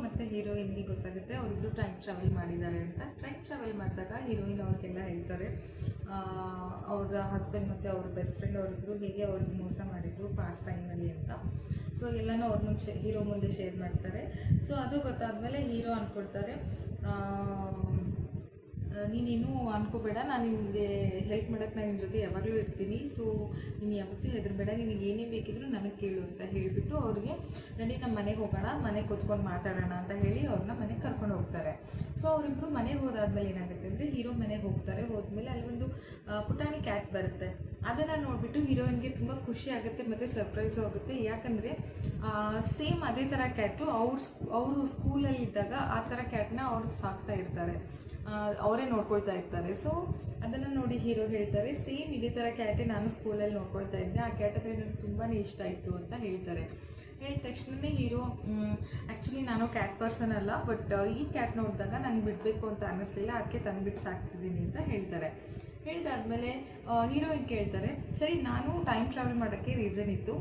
ಮತ್ತು ಹೀರೋಯಿನ್ಗೆ ಗೊತ್ತಾಗುತ್ತೆ ಅವರಿಬ್ಬರು ಟೈಮ್ ಟ್ರಾವೆಲ್ ಮಾಡಿದ್ದಾರೆ ಅಂತ. ಟೈಮ್ ಟ್ರಾವೆಲ್ ಮಾಡಿದಾಗ ಹೀರೋಯಿನ್ ಅವ್ರಿಗೆಲ್ಲ ಹೇಳ್ತಾರೆ ಅವರ ಹಸ್ಬೆಂಡ್ ಮತ್ತು ಅವ್ರ ಬೆಸ್ಟ್ ಫ್ರೆಂಡ್ ಅವರಿಬ್ಬರು ಹೇಗೆ ಅವ್ರಿಗೆ ಮೋಸ ಮಾಡಿದರು ಪಾಸ್ಟ್ ಟೈಮಲ್ಲಿ ಅಂತ. ಸೊ ಎಲ್ಲನೂ ಅವ್ರ ಮುಂದೆ ಹೀರೋ ಮುಂದೆ ಶೇರ್ ಮಾಡ್ತಾರೆ. ಸೊ ಅದು ಗೊತ್ತಾದಮೇಲೆ ಹೀರೋ ಅಂದ್ಕೊಳ್ತಾರೆ ನೀನೇನು ಅನ್ಕೋಬೇಡ, ನಾನು ನಿನಗೆ ಹೆಲ್ಪ್ ಮಾಡೋಕ್ಕೆ ನಾನು ನಿನ್ನ ಜೊತೆ ಯಾವಾಗಲೂ ಇರ್ತೀನಿ. ಸೊ ನೀನು ಯಾವತ್ತೂ ಹೆದರಬೇಡ, ನಿನಗೆ ಏನೇ ಬೇಕಿದ್ರೂ ನನಗೆ ಕೇಳು ಅಂತ ಹೇಳಿಬಿಟ್ಟು ಅವ್ರಿಗೆ ನಡಿ ನಮ್ಮ ಮನೆಗೆ ಹೋಗೋಣ, ಮನೆಗೆ ಕೂತ್ಕೊಂಡು ಮಾತಾಡೋಣ ಅಂತ ಹೇಳಿ ಅವ್ರನ್ನ ಮನೆಗೆ ಕರ್ಕೊಂಡು ಹೋಗ್ತಾರೆ. ಸೊ ಅವರಿಬ್ಬರು ಮನೆಗೆ ಹೋದಾದ್ಮೇಲೆ ಏನಾಗುತ್ತೆ ಅಂದರೆ ಹೀರೋ ಮನೆಗೆ ಹೋಗ್ತಾರೆ. ಹೋದ್ಮೇಲೆ ಅಲ್ಲಿ ಒಂದು ಪುಟಾಣಿ ಕ್ಯಾಟ್ ಬರುತ್ತೆ. ಅದನ್ನು ನೋಡಿಬಿಟ್ಟು ಹೀರೋಯಿನ್ಗೆ ತುಂಬ ಖುಷಿ ಆಗುತ್ತೆ ಮತ್ತು ಸರ್ಪ್ರೈಸು ಆಗುತ್ತೆ. ಯಾಕಂದರೆ ಸೇಮ್ ಅದೇ ಥರ ಕ್ಯಾಟು ಅವರು ಸ್ಕೂಲಲ್ಲಿದ್ದಾಗ ಆ ಥರ ಕ್ಯಾಟ್ನ ಅವರು ಸಾಕ್ತಾ ಇರ್ತಾರೆ, ಅವರೇ ನೋಡ್ಕೊಳ್ತಾ ಇರ್ತಾರೆ. ಸೊ ಅದನ್ನು ನೋಡಿ ಹೀರೋ ಹೇಳ್ತಾರೆ ಸೇಮ್ ಇದೇ ಥರ ಕ್ಯಾಟೇ ನಾನು ಸ್ಕೂಲಲ್ಲಿ ನೋಡ್ಕೊಳ್ತಾ ಇದ್ದೆ, ಆ ಕ್ಯಾಟ್ ಅಂದರೆ ನನಗೆ ತುಂಬಾ ಇಷ್ಟ ಆಯಿತು ಅಂತ ಹೇಳ್ತಾರೆ. ಹೇಳಿದ ತಕ್ಷಣವೇ ಹೀರೋ ಆ್ಯಕ್ಚುಲಿ ನಾನು ಕ್ಯಾಟ್ ಪರ್ಸನ್ ಅಲ್ಲ, ಬಟ್ ಈ ಕ್ಯಾಟ್ ನೋಡಿದಾಗ ನಂಗೆ ಬಿಡಬೇಕು ಅಂತ ಅನ್ನಿಸ್ಲಿಲ್ಲ, ಅದಕ್ಕೆ ತಂದುಬಿಟ್ಟು ಸಾಕ್ತಿದ್ದೀನಿ ಅಂತ ಹೇಳ್ತಾರೆ. ಹೇಳಿದಾದ್ಮೇಲೆ ಹೀರೋಯಿನ್ ಕೇಳ್ತಾರೆ ಸರಿ ನಾನು ಟೈಮ್ ಟ್ರಾವೆಲ್ ಮಾಡೋಕ್ಕೆ ರೀಸನ್ ಇತ್ತು,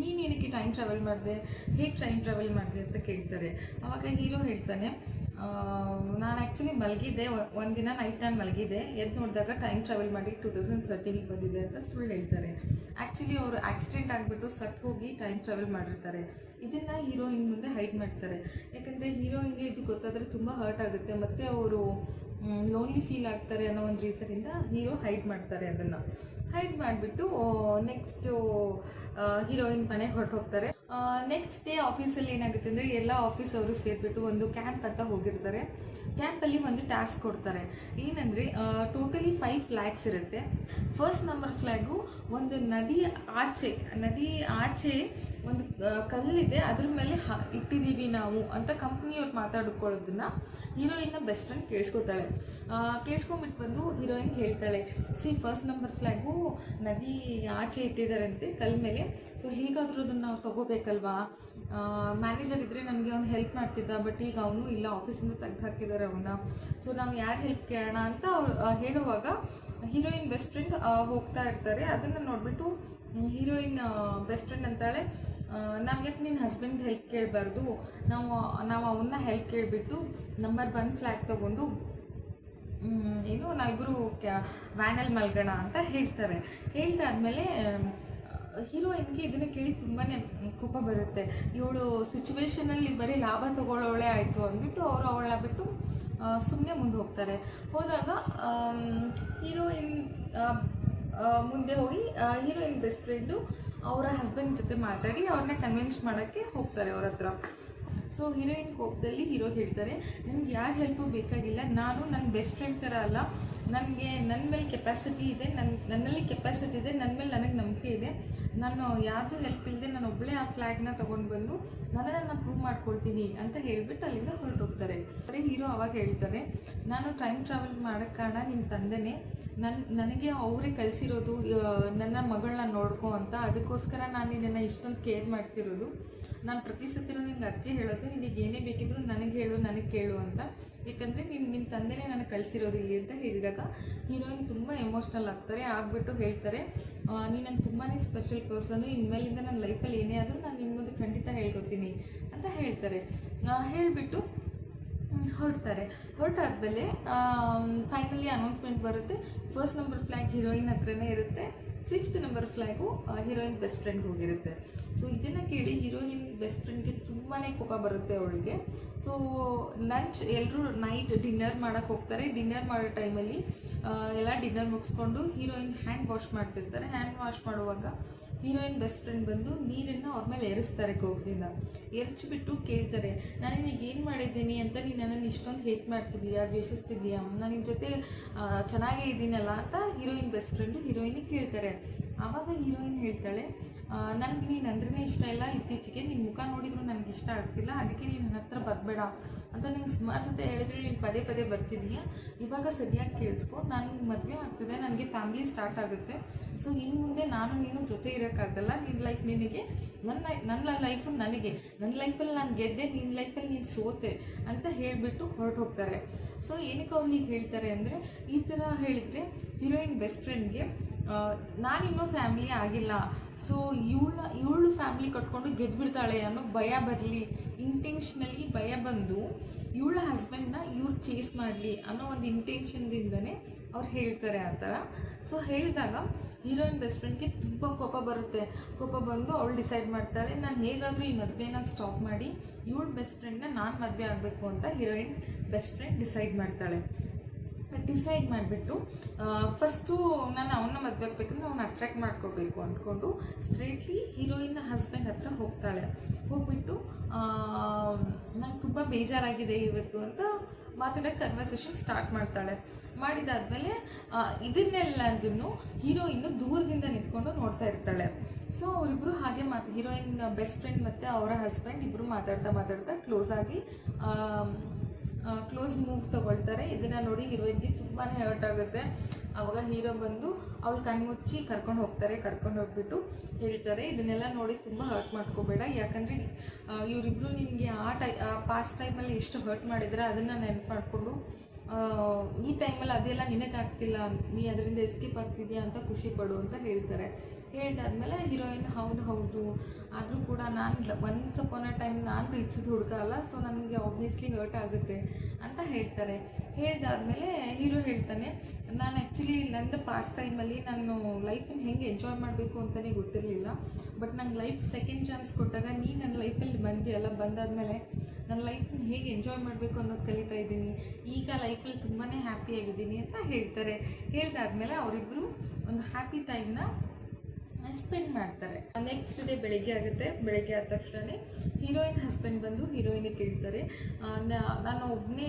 ನೀನು ಏನಕ್ಕೆ ಟೈಮ್ ಟ್ರಾವೆಲ್ ಮಾಡಿದೆ, ಹೇಗೆ ಟೈಮ್ ಟ್ರಾವೆಲ್ ಮಾಡಿದೆ ಅಂತ ಕೇಳ್ತಾರೆ. ಆವಾಗ ಹೀರೋ ಹೇಳ್ತಾನೆ ನಾನು ಆ್ಯಕ್ಚುಲಿ ಮಲಗಿದ್ದೆ, ಒಂದಿನ ನೈಟ್ ನಾನು ಮಲಗಿದ್ದೆ, ಎದ್ದು ನೋಡಿದಾಗ ಟೈಮ್ ಟ್ರಾವೆಲ್ ಮಾಡಿ 2013ಗೆ ಬಂದಿದೆ ಅಂತ ಸುಳ್ಳು ಹೇಳ್ತಾರೆ. ಆ್ಯಕ್ಚುಲಿ ಅವರು ಆಕ್ಸಿಡೆಂಟ್ ಆಗಿಬಿಟ್ಟು ಸತ್ತು ಹೋಗಿ ಟೈಮ್ ಟ್ರಾವೆಲ್ ಮಾಡಿರ್ತಾರೆ. ಇದನ್ನು ಹೀರೋಯಿನ್ ಮುಂದೆ ಹೈಡ್ ಮಾಡ್ತಾರೆ. ಯಾಕಂದರೆ ಹೀರೋಯಿನ್ಗೆ ಇದು ಗೊತ್ತಾದರೆ ತುಂಬ ಹರ್ಟ್ ಆಗುತ್ತೆ ಮತ್ತು ಅವರು ಲೋನ್ಲಿ ಫೀಲ್ ಆಗ್ತಾರೆ ಅನ್ನೋ ಒಂದು ರೀಸನಿಂದ ಹೀರೋ ಹೈಡ್ ಮಾಡ್ತಾರೆ. ಅದನ್ನು ಹೈಡ್ ಮಾಡಿಬಿಟ್ಟು ನೆಕ್ಸ್ಟು ಹೀರೋಯಿನ್ ಮನೆಗೆ ಹೊರಟೋಗ್ತಾರೆ. ನೆಕ್ಸ್ಟ್ ಡೇ ಆಫೀಸಲ್ಲಿ ಏನಾಗುತ್ತೆ ಅಂದರೆ ಎಲ್ಲ ಆಫೀಸ್ ಅವರು ಸೇರಿಬಿಟ್ಟು ಒಂದು ಕ್ಯಾಂಪ್ ಅಂತ ಹೋಗಿರ್ತಾರೆ. ಕ್ಯಾಂಪಲ್ಲಿ ಒಂದು ಟಾಸ್ಕ್ ಕೊಡ್ತಾರೆ. ಏನಂದರೆ ಟೋಟಲಿ 5 ಫ್ಲ್ಯಾಗ್ಸ್ ಇರುತ್ತೆ. ಫಸ್ಟ್ ನಂಬರ್ ಫ್ಲ್ಯಾಗು ಒಂದು ನದಿ ಆಚೆ ಒಂದು ಕಲ್ಲಿದೆ, ಅದ್ರ ಮೇಲೆ ಇಟ್ಟಿದ್ದೀವಿ ನಾವು ಅಂತ ಕಂಪ್ನಿಯವ್ರು ಮಾತಾಡ್ಕೊಳ್ಳೋದನ್ನ ಹೀರೋಯಿನ್ನ ಬೆಸ್ಟ್ ಫ್ರೆಂಡ್ ಕೇಳಿಸ್ಕೊತಾಳೆ. ಕೇಳಿಸ್ಕೊಂಬಿಟ್ಟು ಬಂದು ಹೀರೋಯಿನ್ ಹೇಳ್ತಾಳೆ ಫಸ್ಟ್ ನಂಬರ್ ಫ್ಲ್ಯಾಗು ನದಿ ಆಚೆ ಇಟ್ಟಿದ್ದಾರಂತೆ ಕಲ್ ಮೇಲೆ, ಸೊ ಹೇಗಾದರೂ ಅದನ್ನು ನಾವು ತೊಗೋಬೇಕಲ್ವಾ, ಮ್ಯಾನೇಜರ್ ಇದ್ದರೆ ನನಗೆ ಅವ್ನು ಹೆಲ್ಪ್ ಮಾಡ್ತಿದ್ದ, ಬಟ್ ಈಗ ಅವನು ಇಲ್ಲ, ಆಫೀಸಿಂದ ತೆಗೆದು ಹಾಕಿದ್ದಾರೆ ಅವನ್ನ, ಸೊ ನಾವು ಯಾರು ಹೆಲ್ಪ್ ಕೇಳೋಣ ಅಂತ ಅವ್ರು ಹೇಳುವಾಗ ಹೀರೋಯಿನ್ ಬೆಸ್ಟ್ ಫ್ರೆಂಡ್ ಹೋಗ್ತಾ ಇರ್ತಾರೆ. ಅದನ್ನು ನೋಡಿಬಿಟ್ಟು ಹೀರೋಯಿನ್ ಬೆಸ್ಟ್ ಫ್ರೆಂಡ್ ಅಂತಾಳೆ ನಾವು ಯಾಕೆ ನಿನ್ನ ಹಸ್ಬೆಂಡ್ ಹೆಲ್ಪ್ ಕೇಳಬಾರ್ದು, ನಾವು ಅವನ್ನ ಹೆಲ್ಪ್ ಕೇಳಿಬಿಟ್ಟು ನಂಬರ್ 1 ಫ್ಲ್ಯಾಗ್ ತೊಗೊಂಡು ನಾವಿಬ್ಬರು ವ್ಯಾನಲ್ಲಿ ಮಲ್ಗೋಣ ಅಂತ ಹೇಳ್ತಾರೆ. ಹೇಳ್ದಾದ್ಮೇಲೆ ಹೀರೋಯಿನ್ಗೆ ಇದನ್ನು ಕೇಳಿ ತುಂಬಾ ಕೋಪ ಬರುತ್ತೆ. ಇವಳು ಸಿಚುವೇಶನಲ್ಲಿ ಬರೀ ಲಾಭ ತಗೊಳ್ಳೋಳೆ ಆಯಿತು ಅಂದ್ಬಿಟ್ಟು ಅವರು ಅವಳ ಬಿಟ್ಟು ಸುಮ್ಮನೆ ಮುಂದೆ ಹೋಗ್ತಾರೆ. ಹೋದಾಗ ಹೀರೋಯಿನ್ ಮುಂದೆ ಹೋಗಿ ಹೀರೋಯಿನ್ ಬೆಸ್ಟ್ ಫ್ರೆಂಡು ಅವರ ಹಸ್ಬೆಂಡ್ ಜೊತೆ ಮಾತಾಡಿ ಅವ್ರನ್ನ ಕನ್ವಿನ್ಸ್ ಮಾಡೋಕ್ಕೆ ಹೋಗ್ತಾರೆ ಅವ್ರ ಹತ್ರ. ಸೊ ಹೀರೋಯಿನ್ ಕೋಪದಲ್ಲಿ ಹೀರೋ ಹೇಳ್ತಾರೆ ನನಗೆ ಯಾರ ಹೆಲ್ಪು ಬೇಕಾಗಿಲ್ಲ, ನಾನು ನನ್ನ ಬೆಸ್ಟ್ ಫ್ರೆಂಡ್ ಥರ ಅಲ್ಲ, ನನಗೆ ನನ್ನ ಮೇಲೆ ಕೆಪಾಸಿಟಿ ಇದೆ, ನನ್ನಲ್ಲಿ ಕೆಪಾಸಿಟಿ ಇದೆ, ನನ್ನ ಮೇಲೆ ನನಗೆ ನಂಬಿಕೆ ಇದೆ, ನಾನು ಯಾರ್ದು ಹೆಲ್ಪ್ ಇಲ್ಲದೆ ನಾನು ಒಬ್ಬಳೇ ಆ ಫ್ಲ್ಯಾಗ್ನ ತೊಗೊಂಡು ಬಂದು ನನ್ನನ್ನು ಪ್ರೂವ್ ಮಾಡ್ಕೊಳ್ತೀನಿ ಅಂತ ಹೇಳಿಬಿಟ್ಟು ಅಲ್ಲಿಂದ ಹೊರಟೋಗ್ತಾರೆ. ಹೀರೋ ಅವಾಗ ಹೇಳ್ತಾರೆ ನಾನು ಟೈಮ್ ಟ್ರಾವೆಲ್ ಮಾಡೋಕ್ಕೆ ಕಾರಣ ನಿಮ್ಮ ತಂದೆನೇ, ನನಗೆ ಅವರೇ ಕಳಿಸಿರೋದು ನನ್ನ ಮಗಳನ್ನ ನೋಡ್ಕೊ ಅಂತ, ಅದಕ್ಕೋಸ್ಕರ ನಾನು ನಿನ್ನನ್ನು ಇಷ್ಟೊಂದು ಕೇರ್ ಮಾಡ್ತಿರೋದು, ನಾನು ಪ್ರತಿ ಸತಿನೂ ನಿಂಗೆ ಅದಕ್ಕೆ ಹೇಳೋದು ನಿನಗೆ ಏನೇ ಬೇಕಿದ್ರು ನನಗೆ ಹೇಳು, ನನಗೆ ಕೇಳು ಅಂತ, ಯಾಕಂದರೆ ನಿಮ್ಮ ತಂದೆನೇ ನನಗೆ ಕಳಿಸಿರೋದು ಇಲ್ಲಿ ಅಂತ ಹೇಳಿದಾಗ ಹೀರೋಯಿನ್ ತುಂಬ ಎಮೋಷ್ನಲ್ ಆಗ್ತಾರೆ. ಆಗಿಬಿಟ್ಟು ಹೇಳ್ತಾರೆ ನೀನು ನಂಗೆ ತುಂಬಾ ಸ್ಪೆಷಲ್ ಪರ್ಸನು, ಇನ್ಮೇಲಿಂದ ನನ್ನ ಲೈಫಲ್ಲಿ ಏನೇ ಆದರೂ ನಾನು ನಿಮ್ಮ ಮುಂದೆ ಖಂಡಿತ ಹೇಳ್ಕೊತೀನಿ ಅಂತ ಹೇಳ್ತಾರೆ. ಹೇಳಿಬಿಟ್ಟು ಹೊರಟಾದ್ಮೇಲೆ ಫೈನಲಿ ಅನೌನ್ಸ್ಮೆಂಟ್ ಬರುತ್ತೆ. ಫಸ್ಟ್ ನಂಬರ್ ಫ್ಲ್ಯಾಗ್ ಹೀರೋಯಿನ್ ಹತ್ರನೇ ಇರುತ್ತೆ, 5th number flag heroine best ಫ್ರೆಂಡ್ಗೆ ಹೋಗಿರುತ್ತೆ. ಸೊ ಇದನ್ನು ಕೇಳಿ ಹೀರೋಯಿನ್ ಬೆಸ್ಟ್ ಫ್ರೆಂಡ್ಗೆ ತುಂಬಾ ಕೋಪ ಬರುತ್ತೆ ಅವಳಿಗೆ. ಸೊ ಲಂಚ್ ಎಲ್ಲರೂ ನೈಟ್ ಡಿನ್ನರ್ ಮಾಡೋಕ್ಕೆ ಹೋಗ್ತಾರೆ. ಡಿನ್ನರ್ ಮಾಡೋ ಟೈಮಲ್ಲಿ ಎಲ್ಲ ಡಿನ್ನರ್ ಮುಗಿಸ್ಕೊಂಡು ಹೀರೋಯಿನ್ ಹ್ಯಾಂಡ್ ವಾಶ್ ಮಾಡ್ತಿರ್ತಾರೆ. ಹ್ಯಾಂಡ್ ವಾಶ್ ಮಾಡುವಾಗ ಹೀರೋಯಿನ್ ಬೆಸ್ಟ್ ಫ್ರೆಂಡ್ ಬಂದು ನೀರನ್ನು ಅವ್ರ ಮೇಲೆ ಎರಚ್ತಾರೆ ಕೋಪದಿಂದ. ಎರಚಿಬಿಟ್ಟು ಕೇಳ್ತಾರೆ ನಾನು ನಿನಗೆ ಏನು ಮಾಡಿದ್ದೀನಿ ಅಂತ ನೀನು ನನ್ನನ್ನು ಇಷ್ಟೊಂದು ಹೇಟ್ ಮಾಡ್ತಿದ್ದೀಯಾ, ದ್ವೇಷಿಸ್ತಿದ್ದೀಯಾ, ನಾನು ನಿನ್ನ ಜೊತೆ ಚೆನ್ನಾಗೇ ಇದ್ದೀನಲ್ಲ ಅಂತ ಹೀರೋಯಿನ್ ಬೆಸ್ಟ್ ಫ್ರೆಂಡು ಹೀರೋಯಿನಿಗೆ ಕೇಳ್ತಾರೆ. ಆವಾಗ ಹೀರೋಯಿನ್ ಹೇಳ್ತಾಳೆ ನನಗೆ ನೀನು ಅಂದ್ರೇ ಇಷ್ಟ ಇಲ್ಲ, ಇತ್ತೀಚೆಗೆ ನಿನ್ನ ಮುಖ ನೋಡಿದ್ರು ನನಗೆ ಇಷ್ಟ ಆಗ್ತಿಲ್ಲ, ಅದಕ್ಕೆ ನೀನು ನನ್ನ ಹತ್ರ ಬರಬೇಡ ಅಂತ ನಿಂಗೆ ಸುಮಾರು ಸತೆ ಹೇಳಿದ್ರು ನೀನು ಪದೇ ಪದೇ ಬರ್ತಿದ್ದೀಯಾ, ಇವಾಗ ಸರಿಯಾಗಿ ಕೇಳಿಸ್ಕೊ, ನನಗೆ ಮದುವೆ ಆಗ್ತಿದೆ, ನನಗೆ ಫ್ಯಾಮಿಲಿ ಸ್ಟಾರ್ಟ್ ಆಗುತ್ತೆ, ಸೊ ಇನ್ನು ಮುಂದೆ ನಾನು ನೀನು ಜೊತೆ ಇರೋಕ್ಕಾಗಲ್ಲ, ನಿನ್ನ ಲೈಫ್ ನಿನಗೆ, ನನ್ನ ಲೈಫು ನನಗೆ, ನನ್ನ ಲೈಫಲ್ಲಿ ನಾನು ಗೆದ್ದೆ, ನಿನ್ನ ಲೈಫಲ್ಲಿ ನೀನು ಸೋತೆ ಅಂತ ಹೇಳಿಬಿಟ್ಟು ಹೊರಟು ಹೋಗ್ತಾರೆ. ಸೊ ಏನಕ್ಕೆ ಅವ್ರು ಹೀಗೆ ಹೇಳ್ತಾರೆ ಅಂದರೆ ಈ ಥರ ಹೇಳಿದರೆ ಹೀರೋಯಿನ್ ಬೆಸ್ಟ್ ಫ್ರೆಂಡ್ಗೆ ನಾನಿನ್ನೂ ಫ್ಯಾಮಿಲಿ ಆಗಿಲ್ಲ, ಸೊ ಇವಳು ಫ್ಯಾಮಿಲಿ ಕಟ್ಕೊಂಡು ಗೆದ್ಬಿಡ್ತಾಳೆ ಅನ್ನೋ ಭಯ ಬರಲಿ, ಇಂಟೆನ್ಷನಲಿ ಭಯ ಬಂದು ಇವಳ ಹಸ್ಬೆಂಡ್ನ ಇವ್ರು ಚೇಸ್ ಮಾಡಲಿ ಅನ್ನೋ ಒಂದು ಇಂಟೆನ್ಷನ್ದಿಂದನೇ ಅವ್ರು ಹೇಳ್ತಾರೆ ಆ ಥರ. ಸೊ ಹೇಳಿದಾಗ ಹೀರೋಯಿನ್ ಬೆಸ್ಟ್ ಫ್ರೆಂಡ್ಗೆ ತುಂಬ ಕೋಪ ಬರುತ್ತೆ. ಕೋಪ ಬಂದು ಅವಳು ಡಿಸೈಡ್ ಮಾಡ್ತಾಳೆ, ನಾನು ಹೇಗಾದರೂ ಈ ಮದುವೆನ ಸ್ಟಾಪ್ ಮಾಡಿ ಇವಳ ಬೆಸ್ಟ್ ಫ್ರೆಂಡ್ನ ನಾನು ಮದುವೆ ಆಗಬೇಕು ಅಂತ ಹೀರೋಯಿನ್ ಬೆಸ್ಟ್ ಫ್ರೆಂಡ್ ಡಿಸೈಡ್ ಮಾಡ್ತಾಳೆ. ಡಿಸೈಡ್ ಮಾಡಿಬಿಟ್ಟು ಫಸ್ಟು ನಾನು ಅವನ್ನ ಮದುವೆ ಆಗಬೇಕಂದ್ರೆ ಅವ್ನ ಅಟ್ರ್ಯಾಕ್ಟ್ ಮಾಡ್ಕೋಬೇಕು ಅಂದ್ಕೊಂಡು ಸ್ಟ್ರೇಟ್ಲಿ ಹೀರೋಯಿನ್ನ ಹಸ್ಬೆಂಡ್ ಹತ್ರ ಹೋಗ್ತಾಳೆ. ಹೋಗ್ಬಿಟ್ಟು ನಂಗೆ ತುಂಬ ಬೇಜಾರಾಗಿದೆ ಇವತ್ತು ಅಂತ ಮಾತಾಡೋಕ್ಕೆ ಕನ್ವರ್ಸೇಷನ್ ಸ್ಟಾರ್ಟ್ ಮಾಡ್ತಾಳೆ. ಮಾಡಿದಾದ್ಮೇಲೆ ಇದನ್ನೆಲ್ಲದನ್ನು ಹೀರೋಯಿನ್ನು ದೂರದಿಂದ ನಿಂತ್ಕೊಂಡು ನೋಡ್ತಾ ಇರ್ತಾಳೆ. ಸೊ ಅವರಿಬ್ಬರು ಹಾಗೆ ಹೀರೋಯಿನ್ ಬೆಸ್ಟ್ ಫ್ರೆಂಡ್ ಮತ್ತು ಅವರ ಹಸ್ಬೆಂಡ್ ಇಬ್ಬರು ಮಾತಾಡ್ತಾ ಕ್ಲೋಸ್ ಮೂವ್ ತೊಗೊಳ್ತಾರೆ. ಇದನ್ನು ನೋಡಿ ಹೀರೋಯಿನ್ಗೆ ತುಂಬಾ ಹರ್ಟ್ ಆಗುತ್ತೆ. ಆವಾಗ ಹೀರೋ ಬಂದು ಅವಳು ಕಣ್ಮುಚ್ಚಿ ಕರ್ಕೊಂಡು ಹೋಗ್ಬಿಟ್ಟು ಹೇಳ್ತಾರೆ, ಇದನ್ನೆಲ್ಲ ನೋಡಿ ತುಂಬ ಹರ್ಟ್ ಮಾಡ್ಕೋಬೇಡ, ಯಾಕಂದರೆ ಇವರಿಬ್ಬರು ನಿನಗೆ ಆ ಪಾಸ್ಟ್ ಟೈಮಲ್ಲಿ ಎಷ್ಟು ಹರ್ಟ್ ಮಾಡಿದ್ರೆ ಅದನ್ನು ನೆನಪು ಮಾಡಿಕೊಂಡು ಈ ಟೈಮಲ್ಲಿ ಅದೆಲ್ಲ ನಿನಗಾಗ್ತಿಲ್ಲ, ನೀ ಅದರಿಂದ ಎಸ್ಕೇಪ್ ಆಗ್ತಿದ್ಯಾ ಅಂತ ಖುಷಿ ಪಡು ಅಂತ ಹೇಳ್ತಾರೆ. ಹೇಳಿದಾದ್ಮೇಲೆ ಹೀರೋಯಿನ್ ಹೌದು ಆದರೂ ಕೂಡ ನಾನು ಒನ್ಸ್ ಅಪಾನ್ ಅ ಟೈಮ್ ನಾನು ಪ್ರೀತಿಸಿದ ಹುಡುಗ ಅಲ್ಲ, ಸೊ ನನಗೆ ಆಬ್ವಿಯಸ್ಲಿ ಹರ್ಟ್ ಆಗುತ್ತೆ ಅಂತ ಹೇಳ್ತಾರೆ. ಹೇಳಿದಾದ್ಮೇಲೆ ಹೀರೋ ಹೇಳ್ತಾನೆ, ನಾನು ಆ್ಯಕ್ಚುಲಿ ನಂದು ಪಾಸ್ಟ್ ಟೈಮಲ್ಲಿ ನಾನು ಲೈಫನ್ನು ಹೆಂಗೆ ಎಂಜಾಯ್ ಮಾಡಬೇಕು ಅಂತಲೇ ಗೊತ್ತಿರಲಿಲ್ಲ, ಬಟ್ ನಂಗೆ ಲೈಫ್ ಸೆಕೆಂಡ್ ಚಾನ್ಸ್ ಕೊಟ್ಟಾಗ ನೀ ನನ್ನ ಲೈಫಲ್ಲಿ ಬಂದಿಯಲ್ಲ, ಬಂದಾದಮೇಲೆ ನನ್ನ ಲೈಫನ್ನು ಹೇಗೆ ಎಂಜಾಯ್ ಮಾಡಬೇಕು ಅನ್ನೋದು ಕಲಿತಾ ಇದ್ದೀನಿ, ಈಗ ಲೈಫಲ್ಲಿ ತುಂಬಾ ಹ್ಯಾಪಿಯಾಗಿದ್ದೀನಿ ಅಂತ ಹೇಳ್ತಾರೆ. ಹೇಳಿದಾದ್ಮೇಲೆ ಅವರಿಬ್ಬರು ಒಂದು ಹ್ಯಾಪಿ ಟೈಮ್ನ ಸ್ಪೆಂಡ್ ಮಾಡ್ತಾರೆ. ನೆಕ್ಸ್ಟ್ ಡೇ ಬೆಳಗ್ಗೆ ಆಗುತ್ತೆ. ಬೆಳಗ್ಗೆ ಆದ ತಕ್ಷಣ ಹೀರೋಯಿನ್ ಹಸ್ಬೆಂಡ್ ಬಂದು ಹೀರೋಯಿನಿಗೆ ಕೇಳ್ತಾರೆ, ನಾನು ಒಬ್ಬನೇ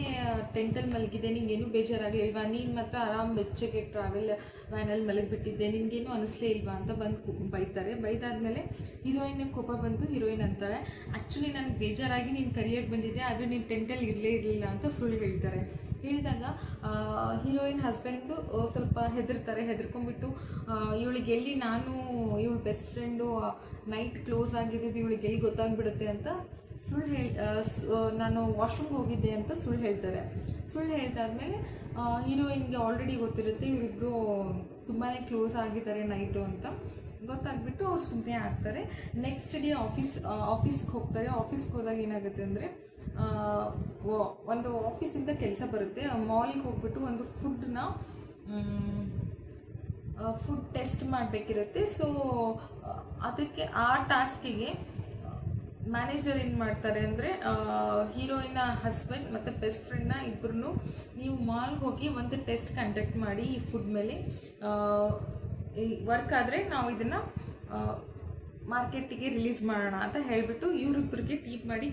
ಟೆಂಟಲ್ಲಿ ಮಲಗಿದೆ, ನಿಂಗೇನು ಬೇಜಾರಾಗಲಿಲ್ವಾ, ನೀನು ಮಾತ್ರ ಆರಾಮ್ ಬೆಚ್ಚಗೆ ಟ್ರಾವೆಲ್ ವ್ಯಾನಲ್ಲಿ ಮಲಗಿಬಿಟ್ಟಿದ್ದೆ, ನಿನಗೇನು ಅನ್ನಿಸ್ಲೇ ಇಲ್ವಾ ಅಂತ ಬಂದು ಬೈತಾರೆ. ಬೈದಾದ್ಮೇಲೆ ಹೀರೋಯಿನ್ಗೆ ಕೋಪ ಬಂದು ಹೀರೋಯಿನ್ ಅಂತಾರೆ, ಆ್ಯಕ್ಚುಲಿ ನನಗೆ ಬೇಜಾರಾಗಿ ನೀನು ಕರಿಯೋಕ್ಕೆ ಬಂದಿದ್ದೆ, ಆದರೆ ನೀನು ಟೆಂಟಲ್ಲಿ ಇರಲೇ ಇರಲಿಲ್ಲ ಅಂತ ಸುಳ್ಳು ಹೇಳ್ತಾರೆ. ಹೇಳಿದಾಗ ಹೀರೋಯಿನ್ ಹಸ್ಬೆಂಡು ಸ್ವಲ್ಪ ಹೆದರ್ಕೊಂಡ್ಬಿಟ್ಟು ಇವಳಿಗೆ ಎಲ್ಲಿ ಇವಳು ಬೆಸ್ಟ್ ಫ್ರೆಂಡು ನೈಟ್ ಕ್ಲೋಸ್ ಆಗಿದ್ದು ಇವಳಿಗೆ ಎಲ್ಲಿ ಗೊತ್ತಾಗ್ಬಿಡುತ್ತೆ ಅಂತ ನಾನು ವಾಶ್ರೂಮ್ಗೆ ಹೋಗಿದ್ದೆ ಅಂತ ಸುಳ್ಳು ಹೇಳ್ತಾರೆ. ಸುಳ್ಳು ಹೇಳ್ದಾದ್ಮೇಲೆ ಹೀರೋಯಿನ್ಗೆ ಆಲ್ರೆಡಿ ಗೊತ್ತಿರುತ್ತೆ ಇವರಿಬ್ಬರು ತುಂಬಾ ಕ್ಲೋಸ್ ಆಗಿದ್ದಾರೆ ನೈಟು ಅಂತ ಗೊತ್ತಾಗ್ಬಿಟ್ಟು ಅವ್ರು ಸುಮ್ಮನೆ ಆಗ್ತಾರೆ. ನೆಕ್ಸ್ಟ್ ಡೇ ಆಫೀಸ್ಗೆ ಹೋಗ್ತಾರೆ. ಆಫೀಸ್ಗೆ ಹೋದಾಗ ಏನಾಗುತ್ತೆ ಅಂದರೆ ಒಂದು ಆಫೀಸಿಂದ ಕೆಲಸ ಬರುತ್ತೆ. ಮಾಲ್ಗೆ ಹೋಗ್ಬಿಟ್ಟು ಒಂದು ಫುಡ್ ಟೆಸ್ಟ್ ಮಾಡಬೇಕಿರುತ್ತೆ. ಸೊ ಅದಕ್ಕೆ ಆ ಟಾಸ್ಕಿಗೆ ಮ್ಯಾನೇಜರ್ ಏನು ಮಾಡ್ತಾರೆ ಅಂದರೆ ಹೀರೋಯಿನ ಹಸ್ಬೆಂಡ್ ಮತ್ತು ಬೆಸ್ಟ್ ಫ್ರೆಂಡ್ನ ಇಬ್ಬರೂ ನೀವು ಮಾಲ್ಗೆ ಹೋಗಿ ಒಂದು ಟೆಸ್ಟ್ ಕಂಡಕ್ಟ್ ಮಾಡಿ ಈ ಫುಡ್ ಮೇಲೆ ವರ್ಕ್ ಆದರೆ ನಾವು ಇದನ್ನು ಮಾರ್ಕೆಟಿಗೆ ರಿಲೀಸ್ ಮಾಡೋಣ ಅಂತ ಹೇಳಿಬಿಟ್ಟು ಇವರಿಬ್ಬರಿಗೆ ಟೀಪ್ ಮಾಡಿ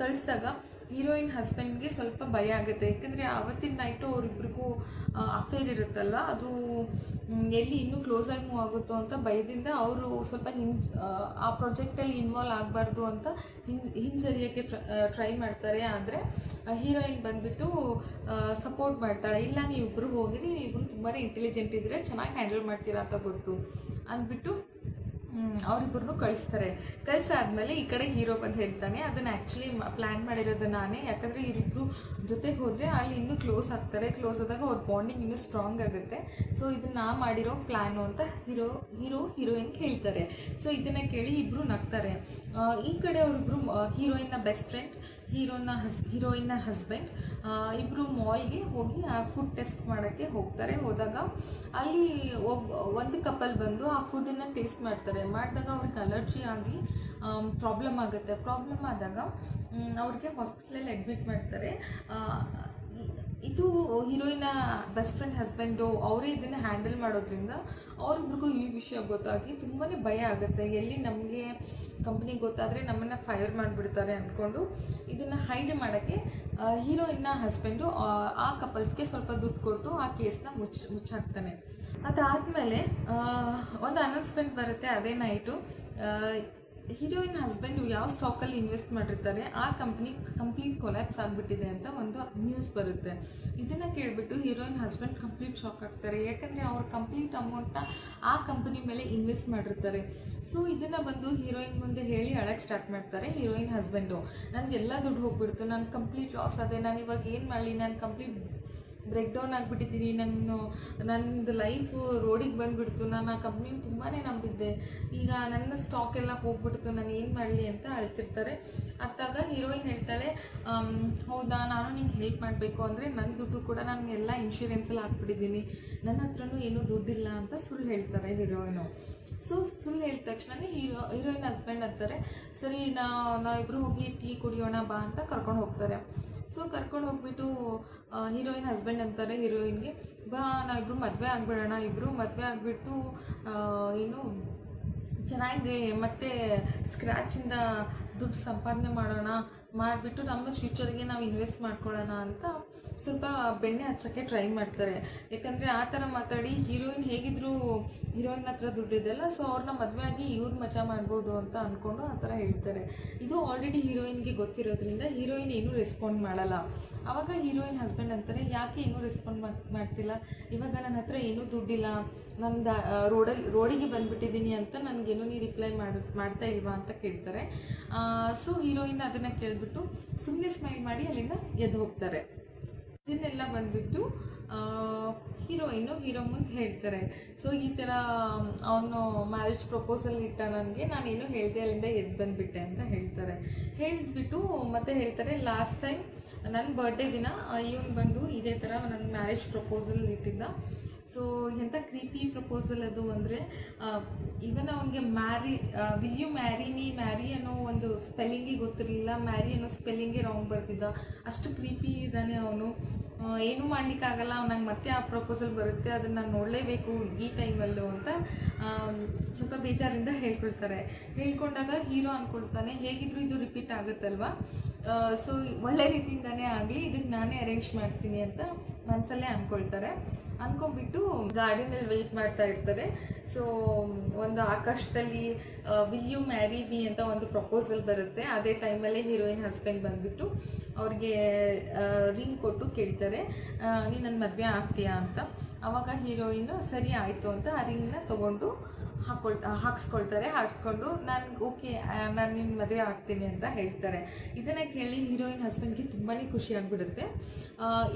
ಕಳಿಸಿದಾಗ ಹೀರೋಯಿನ್ ಹಸ್ಬೆಂಡ್ಗೆ ಸ್ವಲ್ಪ ಭಯ ಆಗುತ್ತೆ. ಯಾಕಂದರೆ ಆವತ್ತಿನ ನೈಟು ಅವರಿಬ್ರಿಗೂ ಅಫೇರ್ ಇರುತ್ತಲ್ಲ, ಅದು ಎಲ್ಲಿ ಇನ್ನೂ ಕ್ಲೋಸಾಗಿ ಮೂವ್ ಆಗುತ್ತೋ ಅಂತ ಭಯದಿಂದ ಅವರು ಸ್ವಲ್ಪ ಆ ಪ್ರಾಜೆಕ್ಟಲ್ಲಿ ಇನ್ವಾಲ್ವ್ ಆಗಬಾರ್ದು ಅಂತ ಹಿಂಸರಿಯೋಕ್ಕೆ ಟ್ರೈ ಮಾಡ್ತಾರೆ. ಆದರೆ ಹೀರೋಯಿನ್ ಬಂದುಬಿಟ್ಟು ಸಪೋರ್ಟ್ ಮಾಡ್ತಾಳೆ, ಇಲ್ಲ ನೀವಿಬ್ಬರು ಹೋಗಿರಿ, ನೀವಿಬ್ಬರು ತುಂಬಾ ಇಂಟೆಲಿಜೆಂಟ್ ಇದ್ದರೆ ಚೆನ್ನಾಗಿ ಹ್ಯಾಂಡಲ್ ಮಾಡ್ತೀರಾ ಅಂತ ಗೊತ್ತು ಅಂದ್ಬಿಟ್ಟು ಅವರಿಬ್ಬರನ್ನು ಕಳಿಸಾದ್ಮೇಲೆ ಈ ಕಡೆ ಹೀರೋ ಬಂದು ಹೇಳ್ತಾನೆ, ಅದನ್ನು ಆ್ಯಕ್ಚುಲಿ ಪ್ಲ್ಯಾನ್ ಮಾಡಿರೋದು ನಾನೇ, ಯಾಕಂದರೆ ಇವರಿಬ್ಬರು ಜೊತೆಗೆ ಹೋದರೆ ಅಲ್ಲಿ ಇನ್ನೂ ಕ್ಲೋಸ್ ಆದಾಗ ಅವ್ರ ಬಾಂಡಿಂಗ್ ಇನ್ನೂ ಸ್ಟ್ರಾಂಗ್ ಆಗುತ್ತೆ. ಸೊ ಇದನ್ನು ನಾ ಮಾಡಿರೋ ಪ್ಲ್ಯಾನು ಅಂತ ಹೀರೋಯಿನ್ಗೆ ಹೇಳ್ತಾರೆ. ಸೊ ಇದನ್ನು ಕೇಳಿ ಇಬ್ಬರು ನಗ್ತಾರೆ. ಈ ಕಡೆ ಅವರಿಬ್ಬರು ಹೀರೋಯಿನ್ನ ಬೆಸ್ಟ್ ಫ್ರೆಂಡ್, ಹೀರೋಯಿನ್ನ ಹಸ್ಬೆಂಡ್ ಇಬ್ಬರು ಮಾಲ್ಗೆ ಹೋಗಿ ಆ ಫುಡ್ ಟೆಸ್ಟ್ ಮಾಡೋಕ್ಕೆ ಹೋದಾಗ ಅಲ್ಲಿ ಒಂದು ಕಪಲ್ ಬಂದು ಆ ಫುಡ್ಡನ್ನು ಟೇಸ್ಟ್ ಮಾಡಿದಾಗ ಅವ್ರಿಗೆ ಅಲರ್ಜಿ ಆಗಿ ಪ್ರಾಬ್ಲಮ್ ಆಗುತ್ತೆ. ಪ್ರಾಬ್ಲಮ್ ಆದಾಗ ಅವ್ರಿಗೆ ಹಾಸ್ಪಿಟ್ಲಲ್ಲಿ ಅಡ್ಮಿಟ್ ಮಾಡ್ತಾರೆ. ಇದು ಹೀರೋಯಿನ ಬೆಸ್ಟ್ ಫ್ರೆಂಡ್ ಹಸ್ಬೆಂಡು ಅವರೇ ಇದನ್ನು ಹ್ಯಾಂಡಲ್ ಮಾಡೋದ್ರಿಂದ ಅವ್ರಿಬ್ರಿಗೂ ಈ ವಿಷಯ ಗೊತ್ತಾಗಿ ತುಂಬಾ ಭಯ ಆಗುತ್ತೆ. ಎಲ್ಲಿ ನಮಗೆ ಕಂಪ್ನಿಗೆ ಗೊತ್ತಾದರೆ ನಮ್ಮನ್ನು ಫೈರ್ ಮಾಡಿಬಿಡ್ತಾರೆ ಅಂದ್ಕೊಂಡು ಇದನ್ನು ಹೈಡ್ ಮಾಡೋಕ್ಕೆ ಹೀರೋಯಿನ್ನ ಹಸ್ಬೆಂಡು ಆ ಕಪಲ್ಸ್ಗೆ ಸ್ವಲ್ಪ ದುಡ್ಡು ಕೊಟ್ಟು ಆ ಕೇಸ್ನ ಮುಚ್ಚಾಕ್ತಾನೆ. ಅದಾದಮೇಲೆ ಒಂದು ಅನೌನ್ಸ್ಮೆಂಟ್ ಬರುತ್ತೆ ಅದೇ ನೈಟು. ಹೀರೋಯಿನ್ ಹಸ್ಬೆಂಡು ಯಾವ ಸ್ಟಾಕಲ್ಲಿ ಇನ್ವೆಸ್ಟ್ ಮಾಡಿರ್ತಾರೆ ಆ ಕಂಪ್ನಿ ಕಂಪ್ಲೀಟ್ ಕೊಲ್ಯಾಪ್ಸ್ ಆಗಿಬಿಟ್ಟಿದೆ ಅಂತ ಒಂದು ನ್ಯೂಸ್ ಬರುತ್ತೆ. ಇದನ್ನು ಕೇಳಿಬಿಟ್ಟು ಹೀರೋಯಿನ್ ಹಸ್ಬೆಂಡ್ ಕಂಪ್ಲೀಟ್ ಶಾಕ್ ಆಗ್ತಾರೆ. ಯಾಕಂದರೆ ಅವ್ರು ಕಂಪ್ಲೀಟ್ ಅಮೌಂಟ್ನ ಆ ಕಂಪನಿ ಮೇಲೆ ಇನ್ವೆಸ್ಟ್ ಮಾಡಿರ್ತಾರೆ. ಸೊ ಇದನ್ನು ಬಂದು ಹೀರೋಯಿನ್ ಮುಂದೆ ಹೇಳಿ ಅಳಕ್ಕೆ ಸ್ಟಾರ್ಟ್ ಮಾಡ್ತಾರೆ ಹೀರೋಯಿನ್ ಹಸ್ಬೆಂಡು. ನನಗೆಲ್ಲ ದುಡ್ಡು ಹೋಗ್ಬಿಡ್ತು, ನಾನು ಕಂಪ್ಲೀಟ್ ಲಾಸ್ ಅದೇ, ನಾನು ಇವಾಗ ಏನು ಮಾಡಲಿ, ನಾನು ಕಂಪ್ಲೀಟ್ ಬ್ರೇಕ್ ಡೌನ್ ಆಗಿಬಿಟ್ಟಿದ್ದೀನಿ, ನನ್ನದು ಲೈಫು ರೋಡಿಗೆ ಬಂದುಬಿಡ್ತು, ನಾನು ಆ ಕಂಪ್ನಿನ ತುಂಬಾ ನಂಬಿದ್ದೆ, ಈಗ ನನ್ನ ಸ್ಟಾಕ್ ಎಲ್ಲ ಹೋಗ್ಬಿಡ್ತು, ನಾನು ಏನು ಮಾಡಲಿ ಅಂತ ಅಳ್ತಿರ್ತಾರೆ. ಅತ್ತಾಗ ಹೀರೋಯಿನ್ ಹೇಳ್ತಾಳೆ, ಹೌದಾ ನಾನು ನಿಂಗೆ ಹೆಲ್ಪ್ ಮಾಡಬೇಕು ಅಂದರೆ ನನ್ನ ದುಡ್ಡು ಕೂಡ ನಾನು ಎಲ್ಲ ಇನ್ಶೂರೆನ್ಸಲ್ಲಿ ಹಾಕ್ಬಿಟ್ಟಿದ್ದೀನಿ, ನನ್ನ ಹತ್ರನೂ ಏನೂ ದುಡ್ಡಿಲ್ಲ ಅಂತ ಸುಳ್ಳು ಹೇಳ್ತಾರೆ ಹೀರೋಯಿನು. ಸೊ ಸುಳ್ಳು ಹೇಳಿದ ತಕ್ಷಣ ಹೀರೋಯಿನ್ ಹಸ್ಬೆಂಡ್ ಅಂತಾರೆ, ಸರಿ ನಾವಿಬ್ಬರು ಹೋಗಿ ಟೀ ಕುಡಿಯೋಣ ಬಾ ಅಂತ ಕರ್ಕೊಂಡು ಹೋಗ್ತಾರೆ. ಸೊ ಕರ್ಕೊಂಡು ಹೋಗ್ಬಿಟ್ಟು ಹೀರೋಯಿನ್ ಹಸ್ಬೆಂಡ್ ಅಂತಾರೆ ಹೀರೋಯಿನ್ಗೆ, ಬಾ ನಾವಿಬ್ಬರು ಮದುವೆ ಆಗಿಬಿಡೋಣ, ಇಬ್ಬರು ಮದುವೆ ಆಗಿಬಿಟ್ಟು ಏನು ಚೆನ್ನಾಗಿ ಮತ್ತೆ ಸ್ಕ್ರ್ಯಾಚಿಂದ ದುಡ್ಡು ಸಂಪಾದನೆ ಮಾಡೋಣ, ಮಾಡಿಬಿಟ್ಟು ನಮ್ಮ ಫ್ಯೂಚರ್ಗೆ ನಾವು ಇನ್ವೆಸ್ಟ್ ಮಾಡ್ಕೊಳ್ಳೋಣ ಅಂತ ಸ್ವಲ್ಪ ಬೆಣ್ಣೆ ಹಚ್ಚೋಕ್ಕೆ ಟ್ರೈ ಮಾಡ್ತಾರೆ. ಯಾಕಂದರೆ ಆ ಥರ ಮಾತಾಡಿ ಹೀರೋಯಿನ್ ಹೇಗಿದ್ರು ಹೀರೋಯಿನ್ ಹತ್ರ ದುಡ್ಡಿದೆಲ್ಲ, ಸೊ ಅವ್ರನ್ನ ಮದುವೆ ಆಗಿ ಇವ್ರು ಮಜಾ ಮಾಡ್ಬೋದು ಅಂತ ಅಂದ್ಕೊಂಡು ಆ ಥರ ಹೇಳ್ತಾರೆ. ಇದು ಆಲ್ರೆಡಿ ಹೀರೋಯಿನ್ಗೆ ಗೊತ್ತಿರೋದ್ರಿಂದ ಹೀರೋಯಿನ್ ಏನೂ ರೆಸ್ಪಾಂಡ್ ಮಾಡಲ್ಲ. ಆವಾಗ ಹೀರೋಯಿನ್ ಹಸ್ಬೆಂಡ್ ಅಂತಾರೆ, ಯಾಕೆ ಏನೂ ರೆಸ್ಪಾಂಡ್ ಮಾಡ್ತಿಲ್ಲ, ಇವಾಗ ನನ್ನ ಹತ್ರ ಏನೂ ದುಡ್ಡಿಲ್ಲ, ನಂದು ರೋಡಿಗೆ ಬಂದುಬಿಟ್ಟಿದ್ದೀನಿ ಅಂತ ನನಗೇನು ನೀ ರಿಪ್ಲೈ ಮಾಡ್ತಾ ಇಲ್ವಾ ಅಂತ ಕೇಳ್ತಾರೆ. ಸೊ ಹೀರೋಯಿನ್ ಅದನ್ನು ಕೇಳಿಬಿಟ್ಟು ಸುಮ್ಮನೆ ಸ್ಮೈಲ್ ಮಾಡಿ ಅಲ್ಲಿಂದ ಎದ್ದು ಹೋಗ್ತಾರೆ. ಇದನ್ನೆಲ್ಲ ಬಂದುಬಿಟ್ಟು ಹೀರೋ ಮುಂದೆ ಹೇಳ್ತಾರೆ, ಸೊ ಈ ಥರ ಅವನು ಮ್ಯಾರೇಜ್ ಪ್ರಪೋಸಲ್ ಇಟ್ಟ ನನಗೆ, ನಾನೇನು ಹೇಳಿದೆ ಅಲ್ಲಿಂದ ಎದ್ದು ಬಂದುಬಿಟ್ಟೆ ಅಂತ ಹೇಳ್ತಾರೆ. ಹೇಳಿಬಿಟ್ಟು ಮತ್ತೆ ಹೇಳ್ತಾರೆ, ಲಾಸ್ಟ್ ಟೈಮ್ ನನ್ನ ಬರ್ಡೇ ದಿನ ಇವನು ಬಂದು ಇದೇ ಥರ ನನ್ನ ಮ್ಯಾರೇಜ್ ಪ್ರಪೋಸಲ್ ಇಟ್ಟಿದ್ದ. ಸೊ ಎಂಥ ಕ್ರೀಪಿ ಪ್ರಪೋಸಲ್ ಅದು ಅಂದರೆ, ಇವನ್ ಅವನಿಗೆ will you marry me, marry ಅನ್ನೋ ಒಂದು ಸ್ಪೆಲ್ಲಿಂಗೇ ಗೊತ್ತಿರಲಿಲ್ಲ, ಮ್ಯಾರಿ ಅನ್ನೋ ಸ್ಪೆಲ್ಲಿಂಗೇ ರಾಂಗ್ ಬರ್ತಿದ್ದ, ಅಷ್ಟು ಕ್ರೀಪಿ ಇದ್ದಾನೆ ಅವನು. ಏನೂ ಮಾಡಲಿಕ್ಕಾಗಲ್ಲ, ನಂಗೆ ಮತ್ತೆ ಆ ಪ್ರಪೋಸಲ್ ಬರುತ್ತೆ, ಅದನ್ನು ನಾನು ನೋಡಲೇಬೇಕು ಈ ಟೈಮಲ್ಲೂ ಅಂತ ಸ್ವಲ್ಪ ಬೇಜಾರಿಂದ ಹೇಳ್ಕೊಂಡಾಗ ಹೀರೋ ಅಂದ್ಕೊಳ್ತಾನೆ, ಹೇಗಿದ್ರು ಇದು ರಿಪೀಟ್ ಆಗುತ್ತಲ್ವ, ಸೊ ಒಳ್ಳೆ ರೀತಿಯಿಂದನೇ ಆಗಲಿ, ಇದಕ್ಕೆ ನಾನೇ ಅರೇಂಜ್ ಮಾಡ್ತೀನಿ ಅಂತ ಮನಸ್ಸಲ್ಲೇ ಅಂದ್ಕೊಂಡ್ಬಿಟ್ಟು ಗಾರ್ಡನಲ್ಲಿ ವೆಯ್ಟ್ ಮಾಡ್ತಾ ಇರ್ತಾರೆ. ಸೊ ಒಂದು ಆಕಾಶದಲ್ಲಿ ವಿಲ್ ಯು ಮ್ಯಾರಿ ಮೀ ಅಂತ ಒಂದು ಪ್ರಪೋಸಲ್ ಬರುತ್ತೆ. ಅದೇ ಟೈಮಲ್ಲೇ ಹೀರೋಯಿನ್ ಹಸ್ಬೆಂಡ್ ಬಂದುಬಿಟ್ಟು ಅವ್ರಿಗೆ ರಿಂಗ್ ಕೊಟ್ಟು ಕೇಳ್ತಾರೆ, ನೀನು ನನ್ನ ಮದುವೆ ಆಗ್ತೀಯಾ ಅಂತ. ಆವಾಗ ಹೀರೋಯಿನ್ ಸರಿ ಆಯಿತು ಅಂತ ಆ ರಿಂಗ್ನ ತೊಗೊಂಡು ಹಾಕ್ಸ್ಕೊಂಡು ನನಗೆ ಓಕೆ, ನಾನು ನಿನ್ನ ಮದುವೆ ಆಗ್ತೀನಿ ಅಂತ ಹೇಳ್ತಾರೆ. ಇದನ್ನು ಕೇಳಿ ಹೀರೋಯಿನ್ ಹಸ್ಬೆಂಡ್ಗೆ ತುಂಬಾ ಖುಷಿ ಆಗಿಬಿಡುತ್ತೆ.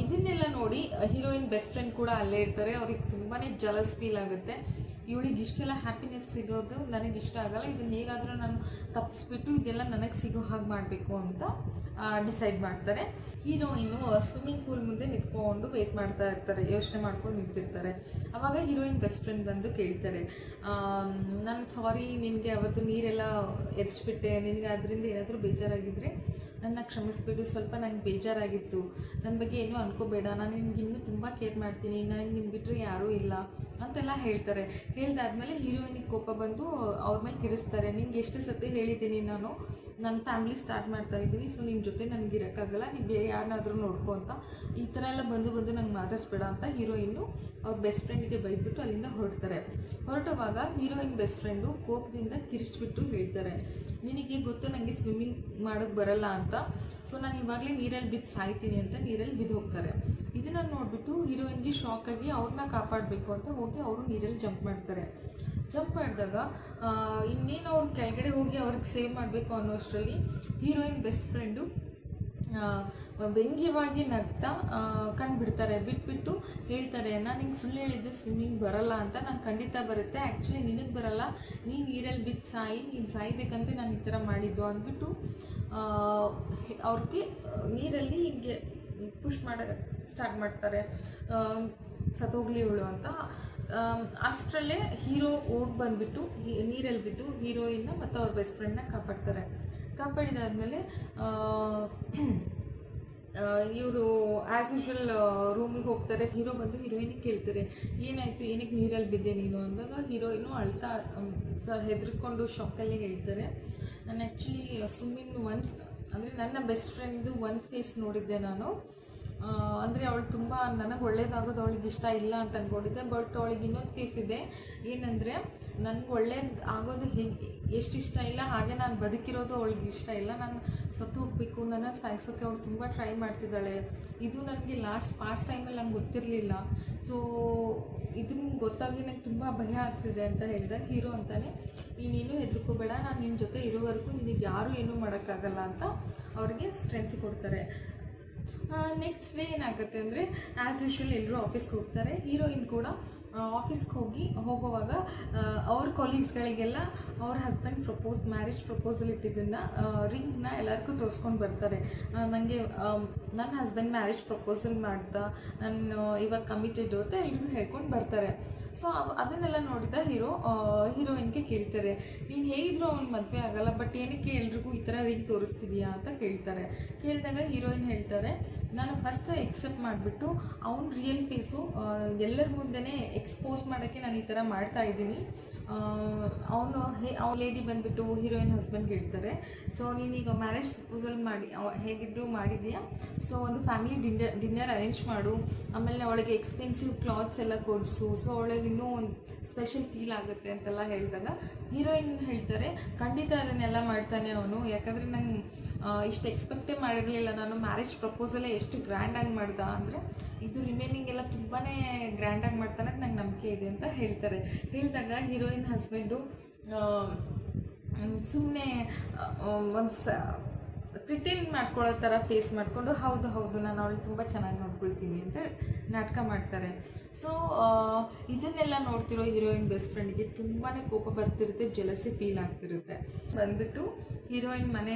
ಇದನ್ನೆಲ್ಲ ನೋಡಿ ಹೀರೋಯಿನ್ ಬೆಸ್ಟ್ ಫ್ರೆಂಡ್ ಕೂಡ ಅಲ್ಲೇ ಇರ್ತಾರೆ. ಅವ್ರಿಗೆ ತುಂಬಾ ಜಲಸ್ ಫೀಲ್ ಆಗುತ್ತೆ, ಇವಳಿಗೆ ಇಷ್ಟೆಲ್ಲ ಹ್ಯಾಪಿನೆಸ್ ಸಿಗೋದು ನನಗೆ ಇಷ್ಟ ಆಗಲ್ಲ, ಇದನ್ನು ಹೇಗಾದರೂ ನಾನು ತಪ್ಪಿಸ್ಬಿಟ್ಟು ಇದೆಲ್ಲ ನನಗೆ ಸಿಗೋ ಹಾಗೆ ಮಾಡಬೇಕು ಅಂತ ಡಿಸೈಡ್ ಮಾಡ್ತಾರೆ. ಹೀರೋಯಿನ್ನು ಸ್ವಿಮ್ಮಿಂಗ್ ಪೂಲ್ ಮುಂದೆ ನಿಂತ್ಕೊಂಡು ವೆಯ್ಟ್ ಮಾಡ್ತಾ ಇರ್ತಾರೆ, ಯೋಚನೆ ಮಾಡ್ಕೊಂಡು ನಿಂತಿರ್ತಾರೆ. ಆವಾಗ ಹೀರೋಯಿನ್ ಬೆಸ್ಟ್ ಫ್ರೆಂಡ್ ಬಂದು ಕೇಳ್ತಾರೆ, ನಾನು ಸಾರಿ, ನಿನಗೆ ಅವತ್ತು ನೀರೆಲ್ಲ ಎರಿಸ್ಬಿಟ್ಟೆ, ನಿನಗೆ ಅದರಿಂದ ಏನಾದರೂ ಬೇಜಾರಾಗಿದ್ದರೆ ನನ್ನ ಕ್ಷಮಿಸ್ಬಿಟ್ಟು, ಸ್ವಲ್ಪ ನಂಗೆ ಬೇಜಾರಾಗಿತ್ತು, ನನ್ನ ಬಗ್ಗೆ ಏನೂ ಅನ್ಕೋಬೇಡ, ನಾನು ನಿನ್ಗೆ ಇನ್ನೂ ತುಂಬ ಕೇರ್ ಮಾಡ್ತೀನಿ, ನನಗೆ ನಿನ್ನ ಬಿಟ್ಟರೆ ಯಾರೂ ಇಲ್ಲ ಅಂತೆಲ್ಲ ಹೇಳ್ತಾರೆ. ಹೇಳ್ದಾದ್ಮೇಲೆ ಹೀರೋಯಿನಿಗೆ ಕೋಪ ಬಂದು ಅವ್ರ ಮೇಲೆ ಕಿರಿಸ್ತಾರೆ, ನಿಂಗೆ ಎಷ್ಟು ಸತಿ ಹೇಳಿದ್ದೀನಿ ನಾನು ನನ್ನ ಫ್ಯಾಮಿಲಿ ಸ್ಟಾರ್ಟ್ ಮಾಡ್ತಾ ಇದ್ದೀನಿ, ಸೊ ನಿಮ್ಮ ಜೊತೆ ನನಗೆ ಇರೋಕ್ಕಾಗಲ್ಲ, ನೀವು ಬೇರೆ ಯಾರನ್ನಾದರೂ ನೋಡ್ಕೊ ಅಂತ, ಈ ಥರ ಎಲ್ಲ ಬಂದು ನಂಗೆ ಮಾತಾಡಿಸ್ಬೇಡ ಅಂತ ಹೀರೋಯಿನ್ನು ಅವ್ರ ಬೆಸ್ಟ್ ಫ್ರೆಂಡಿಗೆ ಬೈದ್ಬಿಟ್ಟು ಅಲ್ಲಿಂದ ಹೊರಟುವಾಗ ಹೀರೋಯಿನ್ ಬೆಸ್ಟ್ ಫ್ರೆಂಡು ಕೋಪದಿಂದ ಕಿರಿಸ್ಬಿಟ್ಟು ಹೇಳ್ತಾರೆ, ನಿನಗೆ ಗೊತ್ತು ನನಗೆ ಸ್ವಿಮ್ಮಿಂಗ್ ಮಾಡೋಕ್ಕೆ ಬರಲ್ಲ ಅಂತ, ಸೊ ನಾನು ಇವಾಗಲೇ ನೀರಲ್ಲಿ ಬಿದ್ದು ಸಾಯ್ತೀನಿ ಅಂತ ನೀರಲ್ಲಿ ಬಿದ್ದು ಹೋಗ್ತಾರೆ. ಇದನ್ನು ನೋಡಿಬಿಟ್ಟು ಹೀರೋಯಿನ್ಗೆ ಶಾಕ್ ಆಗಿ ಅವ್ರನ್ನ ಕಾಪಾಡಬೇಕು ಅಂತ ಹೋಗಿ ಅವರು ನೀರಲ್ಲಿ ಜಂಪ್ ಮಾಡಿದಾಗ ಇನ್ನೇನು ಅವ್ರು ಕೆಳಗಡೆ ಹೋಗಿ ಅವ್ರಿಗೆ ಸೇವ್ ಮಾಡಬೇಕು ಅನ್ನೋಷ್ಟರಲ್ಲಿ ಹೀರೋಯಿನ್ ಬೆಸ್ಟ್ ಫ್ರೆಂಡು ವ್ಯಂಗ್ಯವಾಗಿ ನಗ್ತಾ ಕಂಡುಬಿಡ್ತಾರೆ. ಬಿಟ್ಬಿಟ್ಟು ಹೇಳ್ತಾರೆ, ನಾನು ನಿಂಗೆ ಸುಳ್ಳು ಹೇಳಿದ್ದು ಸ್ವಿಮ್ಮಿಂಗ್ ಬರಲ್ಲ ಅಂತ, ನಂಗೆ ಖಂಡಿತ ಬರುತ್ತೆ, ಆ್ಯಕ್ಚುಲಿ ನಿನಗೆ ಬರಲ್ಲ, ನೀನು ನೀರಲ್ಲಿ ಬಿದ್ದು ನೀನು ಸಾಯ್ಬೇಕಂತ ನಾನು ಈ ಥರ ಮಾಡಿದ್ದು ಅಂದ್ಬಿಟ್ಟು ಅವ್ರಿಗೆ ನೀರಲ್ಲಿ ಹಿಂಗೆ ಪುಷ್ ಮಾಡೋಕ್ಕೆ ಸ್ಟಾರ್ಟ್ ಮಾಡ್ತಾರೆ, ಸತ್ತೋಗ್ಲಿ ಇವಳು ಅಂತ. ಅಷ್ಟರಲ್ಲೇ ಹೀರೋ ಬಂದುಬಿಟ್ಟು ನೀರಲ್ಲಿ ಬಿದ್ದು ಹೀರೋಯಿನ್ನ ಮತ್ತು ಅವ್ರ ಬೆಸ್ಟ್ ಫ್ರೆಂಡ್ನ ಕಾಪಾಡಿದಾದ್ಮೇಲೆ ಇವರು ಆ್ಯಸ್ ಯೂಶ್ವಲ್ ರೂಮಿಗೆ ಹೋಗ್ತಾರೆ. ಹೀರೋ ಬಂದು ಹೀರೋಯಿನಿಗೆ ಕೇಳ್ತಾರೆ, ಏನಾಯಿತು, ಏನಕ್ಕೆ ನೀರಲ್ಲಿ ಬಿದ್ದೆ ನೀನು ಅಂದಾಗ ಹೀರೋಯಿನು ಅಳ್ತಾ ಹೆದರ್ಕೊಂಡು ಶಾಕಲ್ಲಿ ಹೇಳ್ತಾರೆ, ನಾನು ಆ್ಯಕ್ಚುಲಿ ಅಂದರೆ ನನ್ನ ಬೆಸ್ಟ್ ಫ್ರೆಂಡ್ದು ಒಂದು ಫೇಸ್ ನೋಡಿದ್ದೆ ನಾನು, ಅಂದರೆ ಅವಳು ತುಂಬ ನನಗೆ ಒಳ್ಳೇದಾಗೋದು ಅವಳಿಗೆ ಇಷ್ಟ ಇಲ್ಲ ಅಂತ ಅಂದ್ಕೊಂಡಿದ್ದೆ, ಬಟ್ ಅವಳಿಗೆ ಇನ್ನೊಂದು ಫೇಸ್ ಇದೆ, ಏನಂದರೆ ನನಗೆ ಒಳ್ಳೇದು ಆಗೋದು ಎಷ್ಟು ಇಷ್ಟ ಇಲ್ಲ, ಹಾಗೆ ನಾನು ಬದುಕಿರೋದು ಅವಳಿಗೆ ಇಷ್ಟ ಇಲ್ಲ, ನಾನು ಸತ್ತು ಹೋಗಬೇಕು, ನನ್ನನ್ನು ಸಾಯಿಸೋಕ್ಕೆ ಅವಳು ತುಂಬ ಟ್ರೈ ಮಾಡ್ತಿದ್ದಾಳೆ, ಇದು ನನಗೆ ಪಾಸ್ಟ್ ಟೈಮಲ್ಲಿ ನಂಗೆ ಗೊತ್ತಿರಲಿಲ್ಲ, ಸೊ ಇದು ನಿಮ್ಗೆ ಗೊತ್ತಾಗಿ ನಂಗೆ ತುಂಬ ಭಯ ಆಗ್ತಿದೆ ಅಂತ ಹೇಳಿದಾಗ ಹೀರೋ ಅಂತಾನೆ, ನೀನೇನು ಹೆದರ್ಕೋಬೇಡ, ನಾನು ನಿನ್ನ ಜೊತೆ ಇರೋವರೆಗೂ ನಿನಗೆ ಯಾರೂ ಏನೂ ಮಾಡೋಕ್ಕಾಗಲ್ಲ ಅಂತ ಅವರಿಗೆ ಸ್ಟ್ರೆಂತ್ ಕೊಡ್ತಾರೆ. ನೆಕ್ಸ್ಟ್ ಡೇ ಏನಾಗುತ್ತೆ ಅಂದರೆ ಆ್ಯಸ್ ಯೂಶ್ವಲ್ ಎಲ್ಲರೂ ಆಫೀಸ್ಗೆ ಹೋಗ್ತಾರೆ. ಹೀರೋಯಿನ್ ಕೂಡ ಆಫೀಸ್ಗೆ ಹೋಗುವಾಗ ಅವ್ರ ಕೊಲೀಗ್ಸ್ಗಳಿಗೆಲ್ಲ ಅವ್ರ ಹಸ್ಬೆಂಡ್ ಮ್ಯಾರೇಜ್ ಪ್ರಪೋಸಲ್ ಇಟ್ಟಿದ್ದನ್ನು ರಿಂಗ್ನ ಎಲ್ಲರಿಗೂ ತೋರಿಸ್ಕೊಂಡು ಬರ್ತಾರೆ. ನನಗೆ ನನ್ನ ಹಸ್ಬೆಂಡ್ ಮ್ಯಾರೇಜ್ ಪ್ರಪೋಸಲ್ ಮಾಡ್ದ, ನಾನು ಇವಾಗ ಕಮಿಟೆಡ್ ಅಂತ ಎಲ್ಲರೂ ಹೇಳ್ಕೊಂಡು ಬರ್ತಾರೆ. ಸೊ ಅದನ್ನೆಲ್ಲ ನೋಡಿದ ಹೀರೋಯಿನ್ಗೆ ಕೇಳ್ತಾರೆ, ನೀನು ಹೇಗಿದ್ರು ಅವ್ನು ಮದುವೆ ಆಗಲ್ಲ, ಬಟ್ ಏನಕ್ಕೆ ಎಲ್ರಿಗೂ ಈ ಥರ ರಿಂಗ್ ತೋರಿಸ್ತಿದೀಯಾ ಅಂತ ಕೇಳಿದಾಗ ಹೀರೋಯಿನ್ ಹೇಳ್ತಾರೆ, ನಾನು ಫಸ್ಟ್ ಎಕ್ಸೆಪ್ಟ್ ಮಾಡಿಬಿಟ್ಟು ಅವ್ನ ರಿಯಲ್ ಫೇಸು ಎಲ್ಲರ ಮುಂದೆನೇ ಎಕ್ಸ್ಪೋಸ್ ಮಾಡೋಕ್ಕೆ ನಾನು ಈ ಥರ ಮಾಡ್ತಾ ಇದ್ದೀನಿ. ಅವ್ನು ಲೇಡಿ ಬಂದುಬಿಟ್ಟು ಹೀರೋಯಿನ್ ಹಸ್ಬೆಂಡ್ಗೆ ಹೇಳ್ತಾರೆ, ಸೊ ನೀನೀಗ ಮ್ಯಾರೇಜ್ ಪ್ರಪೋಸಲ್ ಹೇಗಿದ್ರು ಮಾಡಿದೀಯಾ, ಸೊ ಒಂದು ಫ್ಯಾಮಿಲಿ ಡಿನ್ನರ್ ಅರೇಂಜ್ ಮಾಡು, ಆಮೇಲೆ ಅವಳಿಗೆ ಎಕ್ಸ್ಪೆನ್ಸಿವ್ ಕ್ಲಾತ್ಸ್ ಎಲ್ಲ ಕೊಡಿಸು, ಸೊ ಅವಳಿಗೆ ಇನ್ನೂ ಒಂದು ಸ್ಪೆಷಲ್ ಫೀಲ್ ಆಗುತ್ತೆ ಅಂತೆಲ್ಲ ಹೇಳಿದಾಗ ಹೀರೋಯಿನ್ ಹೇಳ್ತಾರೆ, ಖಂಡಿತ ಅದನ್ನೆಲ್ಲ ಮಾಡ್ತಾನೆ ಅವನು, ಯಾಕಂದರೆ ನಂಗೆ ಇಷ್ಟು ಎಕ್ಸ್ಪೆಕ್ಟೇ ಮಾಡಿರಲಿಲ್ಲ, ನಾನು ಮ್ಯಾರೇಜ್ ಪ್ರಪೋಸಲೇ ಎಷ್ಟು ಗ್ರ್ಯಾಂಡಾಗಿ ಮಾಡ್ದ ಅಂದರೆ ಇದು ರಿಮೈನಿಂಗ್ ಎಲ್ಲ ತುಂಬಾ ಗ್ರ್ಯಾಂಡಾಗಿ ಮಾಡ್ತಾನೆ ಅಂತ ನಂಗೆ ನಂಬಿಕೆ ಇದೆ ಅಂತ ಹೇಳಿದಾಗ ಹೀರೋಯಿನ್ ಹಸ್ಬೆಂಡು ಸುಮ್ಮನೆ ಒಂದು ಪ್ರಿಟೆಂಡ್ ಮಾಡ್ಕೊಳ್ಳೋ ಥರ ಫೇಸ್ ಮಾಡಿಕೊಂಡು ಹೌದು ನಾನು ಅವಳು ತುಂಬ ಚೆನ್ನಾಗಿ ನೋಡ್ಕೊಳ್ತೀನಿ ಅಂತ ನಾಟಕ ಮಾಡ್ತಾರೆ. ಸೊ ಇದನ್ನೆಲ್ಲ ನೋಡ್ತಿರೋ ಹೀರೋಯಿನ್ ಬೆಸ್ಟ್ ಫ್ರೆಂಡ್ಗೆ ತುಂಬಾ ಕೋಪ ಬರ್ತಿರುತ್ತೆ, ಜೆಲಸಿ ಫೀಲ್ ಆಗ್ತಿರುತ್ತೆ. ಬಂದ್ಬಿಟ್ಟು ಹೀರೋಯಿನ್ ಮನೆ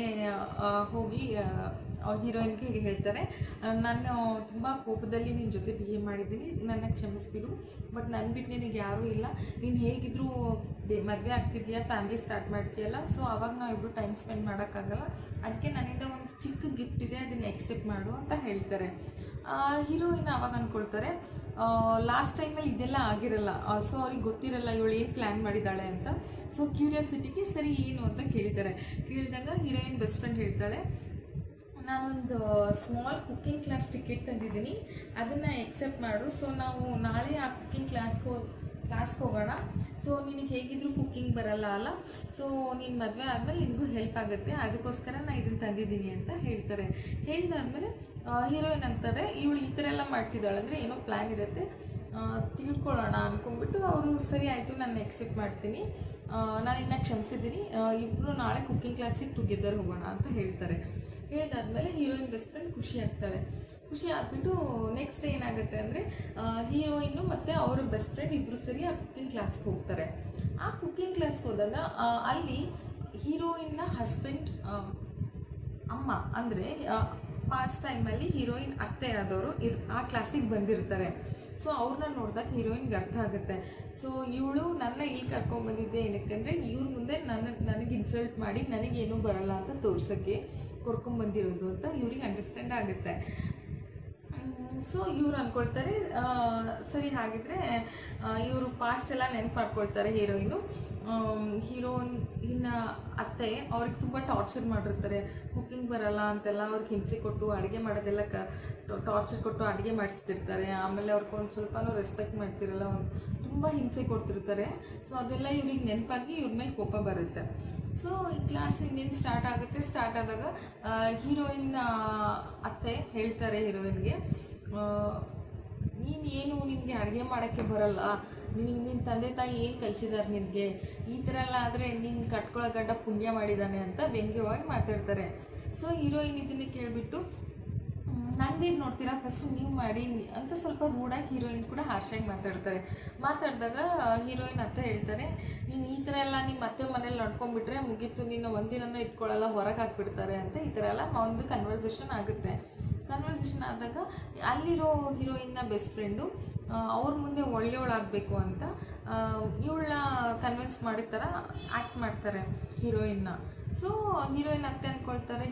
ಹೋಗಿ ಹೀರೋಯಿನ್ಗೆ ಹೇಳ್ತಾರೆ, ನಾನು ತುಂಬ ಕೋಪದಲ್ಲಿ ನಿನ್ನ ಜೊತೆ ಬಿಹೇವ್ ಮಾಡಿದ್ದೀನಿ, ನನ್ನ ಕ್ಷಮಿಸ್ಬಿಡು, ಬಟ್ ನನ್ನ ಬಿಟ್ಟು ನಿನಗೆ ಯಾರೂ ಇಲ್ಲ, ನೀನು ಹೇಗಿದ್ದರೂ ಮದುವೆ ಆಗ್ತಿದ್ಯಾ, ಫ್ಯಾಮಿಲಿ ಸ್ಟಾರ್ಟ್ ಮಾಡ್ತೀಯಲ್ಲ, ಸೊ ಅವಾಗ ನಾವು ಇಬ್ಬರು ಟೈಮ್ ಸ್ಪೆಂಡ್ ಮಾಡೋಕ್ಕಾಗಲ್ಲ, ಅದಕ್ಕೆ ನನ್ನಿಂದ ಒಂದು ಚಿಕ್ಕ ಗಿಫ್ಟ್ ಇದೆ, ಅದನ್ನು ಎಕ್ಸೆಪ್ಟ್ ಮಾಡು ಅಂತ ಹೇಳ್ತಾರೆ. ಹೀರೋಯಿನ್ ಆವಾಗ ಅಂದ್ಕೊಳ್ತಾರೆ, ಲಾಸ್ಟ್ ಟೈಮಲ್ಲಿ ಇದೆಲ್ಲ ಆಗಿರಲ್ಲ, ಸೊ ಅವ್ರಿಗೆ ಗೊತ್ತಿರಲ್ಲ ಇವಳು ಏನು ಪ್ಲ್ಯಾನ್ ಮಾಡಿದ್ದಾಳೆ ಅಂತ. ಸೊ ಕ್ಯೂರಿಯಾಸಿಟಿಗೆ ಸರಿ ಏನು ಅಂತ ಕೇಳಿದಾಗ ಹೀರೋಯಿನ್ ಬೆಸ್ಟ್ ಫ್ರೆಂಡ್ ಹೇಳ್ತಾಳೆ, ನಾನೊಂದು ಸ್ಮಾಲ್ ಕುಕ್ಕಿಂಗ್ ಕ್ಲಾಸ್ ಟಿಕೆಟ್ ತಂದಿದ್ದೀನಿ, ಅದನ್ನು ಎಕ್ಸೆಪ್ಟ್ ಮಾಡು, ಸೊ ನಾವು ನಾಳೆ ಆ ಕುಕ್ಕಿಂಗ್ ಕ್ಲಾಸ್ಗೆ ಹೋಗೋಣ, ಸೊ ನಿನಗೆ ಹೇಗಿದ್ದರೂ ಕುಕ್ಕಿಂಗ್ ಬರಲ್ಲ ಅಲ್ಲ, ಸೊ ನೀನು ಮದುವೆ ಆದಮೇಲೆ ನಿನಗೂ ಹೆಲ್ಪ್ ಆಗುತ್ತೆ, ಅದಕ್ಕೋಸ್ಕರ ನಾನು ಇದನ್ನು ತಂದಿದ್ದೀನಿ ಅಂತ ಹೇಳಿದಾದ್ಮೇಲೆ ಹೀರೋಯಿನ್ ಅಂತಾರೆ, ಇವಳು ಈ ಥರ ಎಲ್ಲ ಮಾಡ್ತಿದ್ದಾಳೆ ಅಂದರೆ ಏನೋ ಪ್ಲ್ಯಾನ್ ಇರುತ್ತೆ, ತಿಳ್ಕೊಳ್ಳೋಣ ಅಂದ್ಕೊಂಡ್ಬಿಟ್ಟು ಅವರು ಸರಿ ಆಯಿತು ನಾನು ಎಕ್ಸೆಪ್ಟ್ ಮಾಡ್ತೀನಿ, ನಾನು ಇನ್ನು ಕ್ಷಮಿಸಿದ್ದೀನಿ, ಇಬ್ಬರು ನಾಳೆ ಕುಕ್ಕಿಂಗ್ ಕ್ಲಾಸಿಗೆ ಟುಗೆದರ್ ಹೋಗೋಣ ಅಂತ ಹೇಳಿದಾದ್ಮೇಲೆ ಹೀರೋಯಿನ್ ಬೆಸ್ಟ್ ಫ್ರೆಂಡ್ ಖುಷಿ ಆಗಿಬಿಟ್ಟು ನೆಕ್ಸ್ಟ್ ಏನಾಗುತ್ತೆ ಅಂದರೆ ಹೀರೋಯಿನ್ನು ಮತ್ತು ಅವರ ಬೆಸ್ಟ್ ಫ್ರೆಂಡ್ ಇಬ್ಬರು ಸರಿ ಆ ಕುಕ್ಕಿಂಗ್ ಕ್ಲಾಸ್ಗೆ ಹೋಗ್ತಾರೆ. ಆ ಕುಕ್ಕಿಂಗ್ ಕ್ಲಾಸ್ಗೆ ಹೋದಾಗ ಅಲ್ಲಿ ಹೀರೋಯಿನ್ನ ಹಸ್ಬೆಂಡ್ ಅಮ್ಮ ಅಂದರೆ ಪಾಸ್ಟ್ ಟೈಮಲ್ಲಿ ಹೀರೋಯಿನ್ ಅತ್ತೆ ಆದವರು ಆ ಕ್ಲಾಸಿಗೆ ಬಂದಿರ್ತಾರೆ. ಸೊ ಅವ್ರನ್ನ ನೋಡಿದಾಗ ಹೀರೋಯಿನ್ಗೆ ಅರ್ಥ ಆಗುತ್ತೆ, ಸೊ ಇವಳು ನನ್ನ ಇಲ್ಲಿ ಕರ್ಕೊಂಡ್ಬಂದಿದ್ದೆ ಏನಕ್ಕಂದರೆ ಇವ್ರ ಮುಂದೆ ನನಗೆ ಇನ್ಸಲ್ಟ್ ಮಾಡಿ ನನಗೇನೂ ಬರಲ್ಲ ಅಂತ ತೋರ್ಸೋಕ್ಕೆ ಕರ್ಕೊಂಡ್ಬಂದಿರೋದು ಅಂತ ಇವ್ರಿಗೆ ಅಂಡರ್ಸ್ಟ್ಯಾಂಡ್ ಆಗುತ್ತೆ. ಸೊ ಇವ್ರು ಅಂದ್ಕೊಳ್ತಾರೆ, ಸರಿ ಹಾಗಿದ್ರೆ ಇವರು ಪಾಸ್ಟ್ ಎಲ್ಲ ನೆನಪು ಮಾಡ್ಕೊಳ್ತಾರೆ. ಹೀರೋಯಿನ್ನ ಅತ್ತೆ ಅವ್ರಿಗೆ ತುಂಬ ಟಾರ್ಚರ್ ಮಾಡಿರ್ತಾರೆ, ಕುಕ್ಕಿಂಗ್ ಬರಲ್ಲ ಅಂತೆಲ್ಲ ಅವ್ರಿಗೆ ಹಿಂಸೆ ಕೊಟ್ಟು ಅಡುಗೆ ಮಾಡೋದೆಲ್ಲ ಟಾರ್ಚರ್ ಕೊಟ್ಟು ಅಡುಗೆ ಮಾಡಿಸ್ತಿರ್ತಾರೆ, ಆಮೇಲೆ ಅವ್ರಿಗೊಂದು ಸ್ವಲ್ಪನೂ ರೆಸ್ಪೆಕ್ಟ್ ಮಾಡ್ತಿರಲ್ಲ, ತುಂಬ ಹಿಂಸೆ ಕೊಡ್ತಿರ್ತಾರೆ. ಸೊ ಅದೆಲ್ಲ ಇವ್ರಿಗೆ ನೆನಪಾಗಿ ಇವ್ರ ಮೇಲೆ ಕೋಪ ಬರುತ್ತೆ. ಸೊ ಈ ಕ್ಲಾಸ್ ಇನ್ನೇನು ಸ್ಟಾರ್ಟ್ ಆದಾಗ ಹೀರೋಯಿನ್ ಅತ್ತೆ ಹೇಳ್ತಾರೆ ಹೀರೋಯಿನ್ಗೆ, ನಿನಗೆ ಅಡುಗೆ ಮಾಡೋಕ್ಕೆ ಬರಲ್ಲ, ನಿನ್ನ ತಂದೆ ತಾಯಿ ಏನು ಕಲಿಸಿದ್ದಾರೆ ನಿನಗೆ, ಈ ಥರ ಎಲ್ಲ ಆದರೆ ನೀನು ಕಟ್ಕೊಳ್ಳೋ ಗಂಡ ಪುಣ್ಯ ಮಾಡಿದ್ದಾನೆ ಅಂತ ವ್ಯಂಗ್ಯವಾಗಿ ಮಾತಾಡ್ತಾರೆ. ಸೊ ಹೀರೋಯಿನ್ ಇದನ್ನು ಕೇಳಿಬಿಟ್ಟು, ನಂದೇನು ನೋಡ್ತೀರಾ, ಫಸ್ಟ್ ನೀವು ಮಾಡಿ ಅಂತ ಸ್ವಲ್ಪ ರೂಢಾಗಿ ಹೀರೋಯಿನ್ ಕೂಡ ಹಾರ್ಷಾಗಿ ಮಾತಾಡಿದಾಗ ಹೀರೋಯಿನ್ ಅತ್ತೆ ಹೇಳ್ತಾರೆ, ನೀನು ಈ ಥರ ಎಲ್ಲ ನಿಮ್ಮ ಅತ್ತೆ ಮನೇಲಿ ನಡ್ಕೊಂಡ್ಬಿಟ್ರೆ ಮುಗೀತು, ನೀನು ಒಂದಿನೂ ಇಟ್ಕೊಳ್ಳಲ್ಲ, ಹೊರಗೆ ಹಾಕ್ಬಿಡ್ತಾರೆ ಅಂತ ಈ ಥರ ಎಲ್ಲ ಒಂದು ಕನ್ವರ್ಸೇಷನ್ ಆದಾಗ ಅಲ್ಲಿರೋ ಹೀರೋಯಿನ್ನ ಬೆಸ್ಟ್ ಫ್ರೆಂಡು ಅವ್ರ ಮುಂದೆ ಒಳ್ಳೆಯವಳಾಗಬೇಕು ಅಂತ ಇವಳನ್ನ ಕನ್ವಿನ್ಸ್ ಮಾಡಿದ ಥರ ಆ್ಯಕ್ಟ್ ಮಾಡ್ತಾರೆ ಹೀರೋಯಿನ್ನ. ಸೊ ಹೀರೋಯಿನ್ ಅತ್ತೆ ಅಂದ್ಕೊಳ್ತಾರೆ,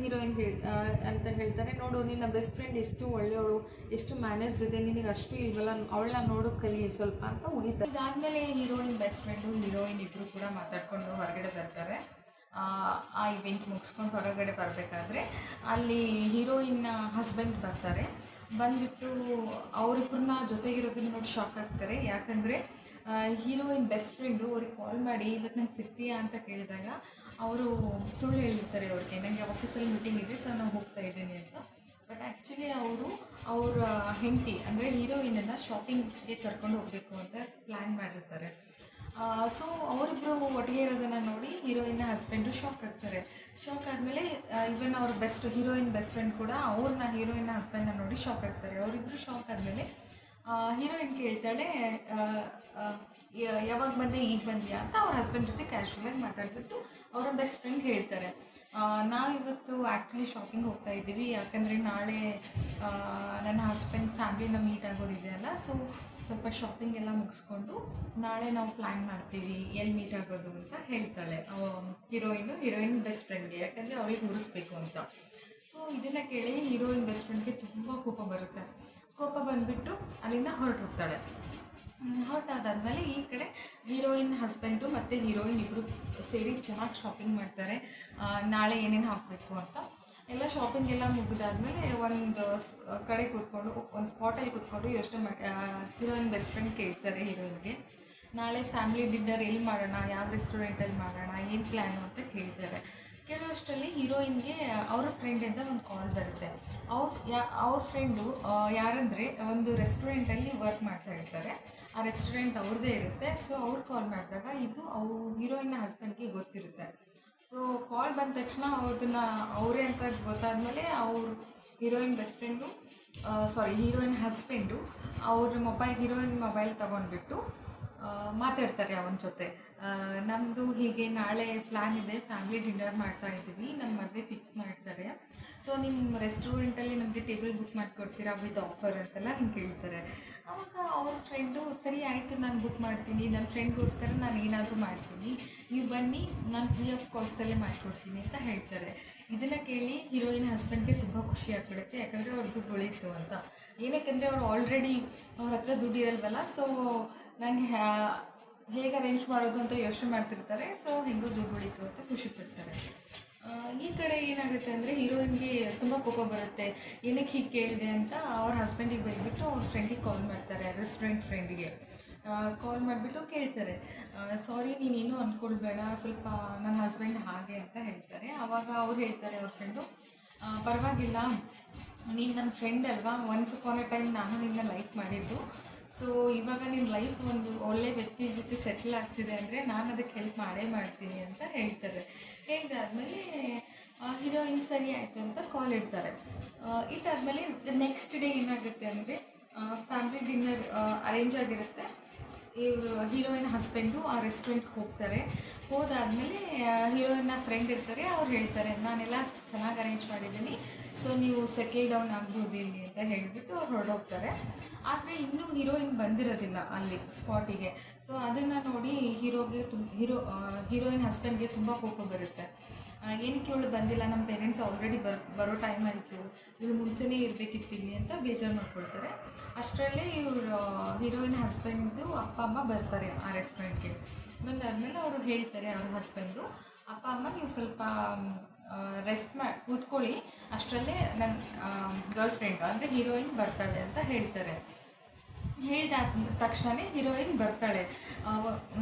ಅಂತ ಹೇಳ್ತಾರೆ, ನೋಡು ನಿನ್ನ ಬೆಸ್ಟ್ ಫ್ರೆಂಡ್ ಎಷ್ಟು ಒಳ್ಳೆಯವಳು, ಎಷ್ಟು ಮ್ಯಾನರ್ಸ್ ಇದೆ, ನಿನಗೆ ಅಷ್ಟು ಇಲ್ವಲ್ಲ, ಅವಳನ್ನ ನೋಡು ಕಲಿ ಸ್ವಲ್ಪ ಅಂತ ಮುಗಿತಾರೆ. ಇದಾದಮೇಲೆ ಹೀರೋಯಿನ್ ಬೆಸ್ಟ್ ಫ್ರೆಂಡು ಹೀರೋಯಿನ್ ಇಬ್ಬರು ಕೂಡ ಮಾತಾಡ್ಕೊಂಡು ಹೊರಗಡೆ ಬರ್ತಾರೆ. ಆ ಇವೆಂಟ್ ಮುಗಿಸ್ಕೊಂಡು ಹೊರಗಡೆ ಬರಬೇಕಾದ್ರೆ ಅಲ್ಲಿ ಹೀರೋಯಿನ್ನ ಹಸ್ಬೆಂಡ್ ಬಂದುಬಿಟ್ಟು ಅವರಿಬ್ಬರನ್ನ ಜೊತೆಗಿರೋದನ್ನ ನೋಡಿ ಶಾಕ್ ಆಗ್ತಾರೆ. ಯಾಕಂದರೆ ಹೀರೋಯಿನ್ ಬೆಸ್ಟ್ ಫ್ರೆಂಡು ಅವ್ರಿಗೆ ಕಾಲ್ ಮಾಡಿ ಇವತ್ತು ನಂಗೆ ಸಿಗ್ತೀಯಾ ಅಂತ ಕೇಳಿದಾಗ ಅವರು ಸುಳ್ಳು ಹೇಳಿರ್ತಾರೆ ಅವ್ರಿಗೆ, ನನಗೆ ಆಫೀಸಲ್ಲಿ ಮೀಟಿಂಗ್ ಇದೆ, ಸೊ ನಾನು ಹೋಗ್ತಾ ಇದ್ದೀನಿ ಅಂತ. ಬಟ್ ಆ್ಯಕ್ಚುಲಿ ಅವರ ಹೆಂಡತಿ ಅಂದರೆ ಹೀರೋಯಿನನ್ನು ಶಾಪಿಂಗ್ಗೆ ಕರ್ಕೊಂಡು ಹೋಗಬೇಕು ಅಂತ ಪ್ಲ್ಯಾನ್ ಮಾಡಿರ್ತಾರೆ. ಸೊ ಅವರಿಬ್ಬರು ಒಟ್ಟಿಗೆ ಇರೋದನ್ನು ನೋಡಿ ಹೀರೋಯಿನ್ನ ಹಸ್ಬೆಂಡು ಶಾಕ್ ಆಗ್ತಾರೆ. ಶಾಕ್ ಆದಮೇಲೆ ಇವನ್ ಅವ್ರ ಹೀರೋಯಿನ್ ಬೆಸ್ಟ್ ಫ್ರೆಂಡ್ ಕೂಡ ಅವ್ರನ್ನ ಹೀರೋಯಿನ್ನ ಹಸ್ಬೆಂಡ್ನ ನೋಡಿ ಶಾಕ್ ಆಗ್ತಾರೆ. ಅವರಿಬ್ಬರು ಶಾಕ್ ಆದಮೇಲೆ ಹೀರೋಯಿನ್ ಕೇಳ್ತಾಳೆ, ಯಾವಾಗ ಬಂದೆ, ಈಗ ಬಂದ್ಯಾ ಅಂತ ಅವ್ರ ಹಸ್ಬೆಂಡ್ ಜೊತೆ ಕ್ಯಾಶುವಲಾಗಿ ಮಾತಾಡ್ಬಿಟ್ಟು ಅವರ ಬೆಸ್ಟ್ ಫ್ರೆಂಡ್ ಹೇಳ್ತಾರೆ, ನಾವಿವತ್ತು ಆ್ಯಕ್ಚುಲಿ ಶಾಪಿಂಗ್ ಹೋಗ್ತಾ ಇದ್ದೀವಿ, ಯಾಕಂದರೆ ನಾಳೆ ನನ್ನ ಹಸ್ಬೆಂಡ್ ಫ್ಯಾಮ್ಲಿನ ಮೀಟ್ ಆಗೋದಿದೆ ಅಲ್ಲ, ಸೊ ಸ್ವಲ್ಪ ಶಾಪಿಂಗ್ ಎಲ್ಲ ಮುಗಿಸ್ಕೊಂಡು ನಾಳೆ ನಾವು ಪ್ಲ್ಯಾನ್ ಮಾಡ್ತೀವಿ ಎಲ್ಲಿ ಮೀಟ್ ಆಗೋದು ಅಂತ ಹೇಳ್ತಾಳೆ ಹೀರೋಯಿನ್ ಬೆಸ್ಟ್ ಫ್ರೆಂಡ್ಗೆ, ಯಾಕಂದರೆ ಅವಳಿಗೆ ಉರಿಸ್ಬೇಕು ಅಂತ. ಸೊ ಇದನ್ನು ಕೇಳಿ ಹೀರೋಯಿನ್ ಬೆಸ್ಟ್ ಫ್ರೆಂಡ್ಗೆ ತುಂಬ ಕೋಪ ಬರುತ್ತೆ. ಕೋಪ ಬಂದುಬಿಟ್ಟು ಅಲ್ಲಿಂದ ಹೊರಟು ಹೋಗ್ತಾಳೆ. ಹೊರಟಾದಾದ್ಮೇಲೆ ಈ ಕಡೆ ಹೀರೋಯಿನ್ ಹಸ್ಬೆಂಡು ಮತ್ತು ಹೀರೋಯಿನ್ ಇಬ್ಬರು ಸೇರಿ ಚೆನ್ನಾಗಿ ಶಾಪಿಂಗ್ ಮಾಡ್ತಾರೆ, ನಾಳೆ ಏನೇನು ಹಾಕಬೇಕು ಅಂತ. ಎಲ್ಲ ಶಾಪಿಂಗ್ ಎಲ್ಲ ಮುಗಿದಾದ್ಮೇಲೆ ಒಂದು ಕಡೆ ಕೂತ್ಕೊಂಡು ಒಂದು ಸ್ಪಾಟಲ್ಲಿ ಕೂತ್ಕೊಂಡು ಯೋಚನೆ ಹೀರೋಯಿನ್ ಬೆಸ್ಟ್ ಫ್ರೆಂಡ್ ಕೇಳ್ತಾರೆ ಹೀರೋಯಿನ್ಗೆ, ನಾಳೆ ಫ್ಯಾಮಿಲಿ ಡಿನ್ನರ್ ಎಲ್ಲಿ ಮಾಡೋಣ, ಯಾವ ರೆಸ್ಟೋರೆಂಟಲ್ಲಿ ಮಾಡೋಣ, ಏನು ಪ್ಲ್ಯಾನು ಅಂತ ಕೇಳ್ತಾರೆ. ಕೇಳೋಷ್ಟರಲ್ಲಿ ಹೀರೋಯಿನ್ಗೆ ಅವರ ಫ್ರೆಂಡಿಂದ ಒಂದು ಕಾಲ್ ಬರುತ್ತೆ. ಅವ್ರ ಫ್ರೆಂಡು ಯಾರಂದರೆ ಒಂದು ರೆಸ್ಟೋರೆಂಟಲ್ಲಿ ವರ್ಕ್ ಮಾಡ್ತಾ ಇರ್ತಾರೆ, ಆ ರೆಸ್ಟೋರೆಂಟ್ ಅವ್ರದ್ದೇ ಇರುತ್ತೆ. ಸೊ ಅವ್ರು ಕಾಲ್ ಮಾಡಿದಾಗ ಇದು ಹೀರೋಯಿನ್ನ ಹಸ್ಬೆಂಡ್ಗೆ ಗೊತ್ತಿರುತ್ತೆ. ಸೊ ಕಾಲ್ ಬಂದ ತಕ್ಷಣ ಅವರೇ ಅಂತ ಗೊತ್ತಾದಮೇಲೆ heroine best friend heroine husband heroine mobile ತೊಗೊಂಡ್ಬಿಟ್ಟು ಮಾತಾಡ್ತಾರೆ ಅವನ ಜೊತೆ, ನಮ್ಮದು ಹೀಗೆ ನಾಳೆ ಪ್ಲ್ಯಾನ್ ಇದೆ, ಫ್ಯಾಮಿಲಿ ಡಿನ್ನರ್ ಮಾಡ್ತಾ ಇದ್ದೀವಿ, ನಮ್ಮ ಮದುವೆ ಫಿಕ್ಸ್ ಮಾಡ್ತಾರೆ, ಸೊ ನಿಮ್ಮ ರೆಸ್ಟೋರೆಂಟಲ್ಲಿ ನಮಗೆ ಟೇಬಲ್ ಬುಕ್ ಮಾಡಿಕೊಡ್ತೀರಾ ವಿತ್ ಆಫರ್ ಅಂತೆಲ್ಲ ಹಿಂಗೆ ಕೇಳ್ತಾರೆ. ಆವಾಗ ಅವ್ರ ಫ್ರೆಂಡು ಸರಿ ಆಯಿತು, ನಾನು ಬುಕ್ ಮಾಡ್ತೀನಿ, ನನ್ನ ಫ್ರೆಂಡ್ಗೋಸ್ಕರ ನಾನು ಏನಾದರೂ ಮಾಡ್ತೀನಿ, ನೀವು ಬನ್ನಿ, ನಾನು ಫ್ರೀ ಆಫ್ ಕಾಸ್ಟಲ್ಲೇ ಮಾಡಿಕೊಡ್ತೀನಿ ಅಂತ ಹೇಳ್ತಾರೆ. ಇದನ್ನು ಕೇಳಿ ಹೀರೋಯಿನ್ ಹಸ್ಬೆಂಡ್ಗೆ ತುಂಬ ಖುಷಿ ಆಗ್ಬಿಡುತ್ತೆ, ಯಾಕಂದರೆ ಅವ್ರ ದುಡ್ಡು ಉಳೀತು ಅಂತ. ಏನಕ್ಕೆಂದರೆ ಅವ್ರು ಆಲ್ರೆಡಿ ಅವ್ರ ಹತ್ರ ದುಡ್ಡು ಇರಲ್ವಲ್ಲ, ಸೊ ನನಗೆ ಹೇಗೆ ಅರೇಂಜ್ ಮಾಡೋದು ಅಂತ ಯೋಚನೆ ಮಾಡ್ತಿರ್ತಾರೆ. ಸೊ ಹೆಂಗೋ ದುಡ್ಡು ಉಳೀತು ಅಂತ ಖುಷಿ ಪಡ್ತಾರೆ. ಈ ಕಡೆ ಏನಾಗುತ್ತೆ ಅಂದರೆ ಹೀರೋಯಿನ್ಗೆ ತುಂಬ ಕೋಪ ಬರುತ್ತೆ, ಏನಕ್ಕೆ ಹೀಗೆ ಕೇಳಿದೆ ಅಂತ ಅವ್ರ ಹಸ್ಬೆಂಡಿಗೆ ಬೈಬಿಟ್ಟು ಅವ್ರ ಫ್ರೆಂಡಿಗೆ ಕಾಲ್ ಮಾಡ್ತಾರೆ, ರೆಸ್ಟೋರೆಂಟ್ ಫ್ರೆಂಡಿಗೆ ಕಾಲ್ ಮಾಡಿಬಿಟ್ಟು ಕೇಳ್ತಾರೆ, ಸಾರಿ ನೀನೇನು ಅಂದ್ಕೊಳ್ಬೇಡ, ಸ್ವಲ್ಪ ನನ್ನ ಹಸ್ಬೆಂಡ್ ಹಾಗೆ ಅಂತ ಹೇಳ್ತಾರೆ. ಆವಾಗ ಅವ್ರು ಹೇಳ್ತಾರೆ ಅವ್ರ ಫ್ರೆಂಡು, ಪರವಾಗಿಲ್ಲ, ನೀನು ನನ್ನ ಫ್ರೆಂಡ್ ಅಲ್ವಾ, ಒನ್ಸ್ ಅಪಾನ್ ಅ ಟೈಮ್ ನಾನು ನಿನ್ನ ಲೈಕ್ ಮಾಡಿದ್ದು, ಸೊ ಇವಾಗ ನಿನ್ನ ಲೈಫ್ ಒಂದು ಒಳ್ಳೆ ವ್ಯಕ್ತಿ ಜೊತೆ ಸೆಟ್ಲ್ ಆಗ್ತಿದೆ ಅಂದರೆ ನಾನು ಅದಕ್ಕೆ ಹೆಲ್ಪ್ ಮಾಡೇ ಮಾಡ್ತೀನಿ ಅಂತ ಹೇಳ್ತಾರೆ. ಹೇಳಿದಾದ್ಮೇಲೆ ಹೀರೋಯಿನ್ ಸರಿ ಆಯಿತು ಅಂತ ಕಾಲ್ ಇಡ್ತಾರೆ. ಇಟ್ಟಾದ್ಮೇಲೆ ನೆಕ್ಸ್ಟ್ ಡೇ ಏನಾಗುತ್ತೆ ಅಂದರೆ ಫ್ಯಾಮಿಲಿ ಡಿನ್ನರ್ ಅರೇಂಜ್ ಆಗಿರುತ್ತೆ. ಇವರು ಹೀರೋಯಿನ್ ಹಸ್ಬೆಂಡು ಆ ರೆಸ್ಟೋರೆಂಟ್ಗೆ ಹೋಗ್ತಾರೆ. ಹೋದಾದಮೇಲೆ ಹೀರೋಯಿನ್ನ ಫ್ರೆಂಡ್ ಇರ್ತಾರೆ, ಅವ್ರು ಹೇಳ್ತಾರೆ, ನಾನೆಲ್ಲ ಚೆನ್ನಾಗಿ ಅರೇಂಜ್ ಮಾಡಿದ್ದೀನಿ, ಸೊ ನೀವು ಸೆಟಲ್ ಡೌನ್ ಆಗ್ಬೋದು ಇಲ್ಲಿ ಅಂತ ಹೇಳಿಬಿಟ್ಟು ಅವ್ರು ಹೊರಡೋಗ್ತಾರೆ. ಆದರೆ ಇನ್ನೂ ಹೀರೋಯಿನ್ ಬಂದಿರೋದಿಲ್ಲ ಅಲ್ಲಿ ಸ್ಪಾಟಿಗೆ. ಸೊ ಅದನ್ನು ನೋಡಿ ಹೀರೋಯಿನ್ ಹಸ್ಬೆಂಡ್ಗೆ ತುಂಬ ಕೋಪ ಬರುತ್ತೆ. ಏನಕ್ಕೆ ಇವಳು ಬಂದಿಲ್ಲ, ನಮ್ಮ ಪೇರೆಂಟ್ಸ್ ಆಲ್ರೆಡಿ ಬರೋ ಟೈಮ್ ಆಯಿತು, ಇವಳು ಮುಂಚೆನೇ ಇರಬೇಕಿತ್ತು ಇಲ್ಲಿ ಅಂತ ಬೇಜಾರು ಮಾಡ್ಕೊಳ್ತಾರೆ. ಅಷ್ಟರಲ್ಲೇ ಇವರು ಹೀರೋಯಿನ್ ಹಸ್ಬೆಂಡ್ದು ಅಪ್ಪ ಅಮ್ಮ ಬರ್ತಾರೆ ಆ ರೆಸ್ಟೋರೆಂಟ್ಗೆ. ಬಂದಾದಮೇಲೆ ಅವರು ಹೇಳ್ತಾರೆ ಅವ್ರ ಹಸ್ಬೆಂಡು, ಅಪ್ಪ ಅಮ್ಮ ನೀವು ಸ್ವಲ್ಪ ರೆಸ್ಟ್ ಕೂತ್ಕೊಳ್ಳಿ, ಅಷ್ಟರಲ್ಲೇ ನನ್ನ ಗರ್ಲ್ ಫ್ರೆಂಡ್ ಅಂದರೆ ಹೀರೋಯಿನ್ ಬರ್ತಾಳೆ ಅಂತ ಹೇಳ್ತಾರೆ. ಹೇಳಿದಾದ ತಕ್ಷಣ ಹೀರೋಯಿನ್ ಬರ್ತಾಳೆ.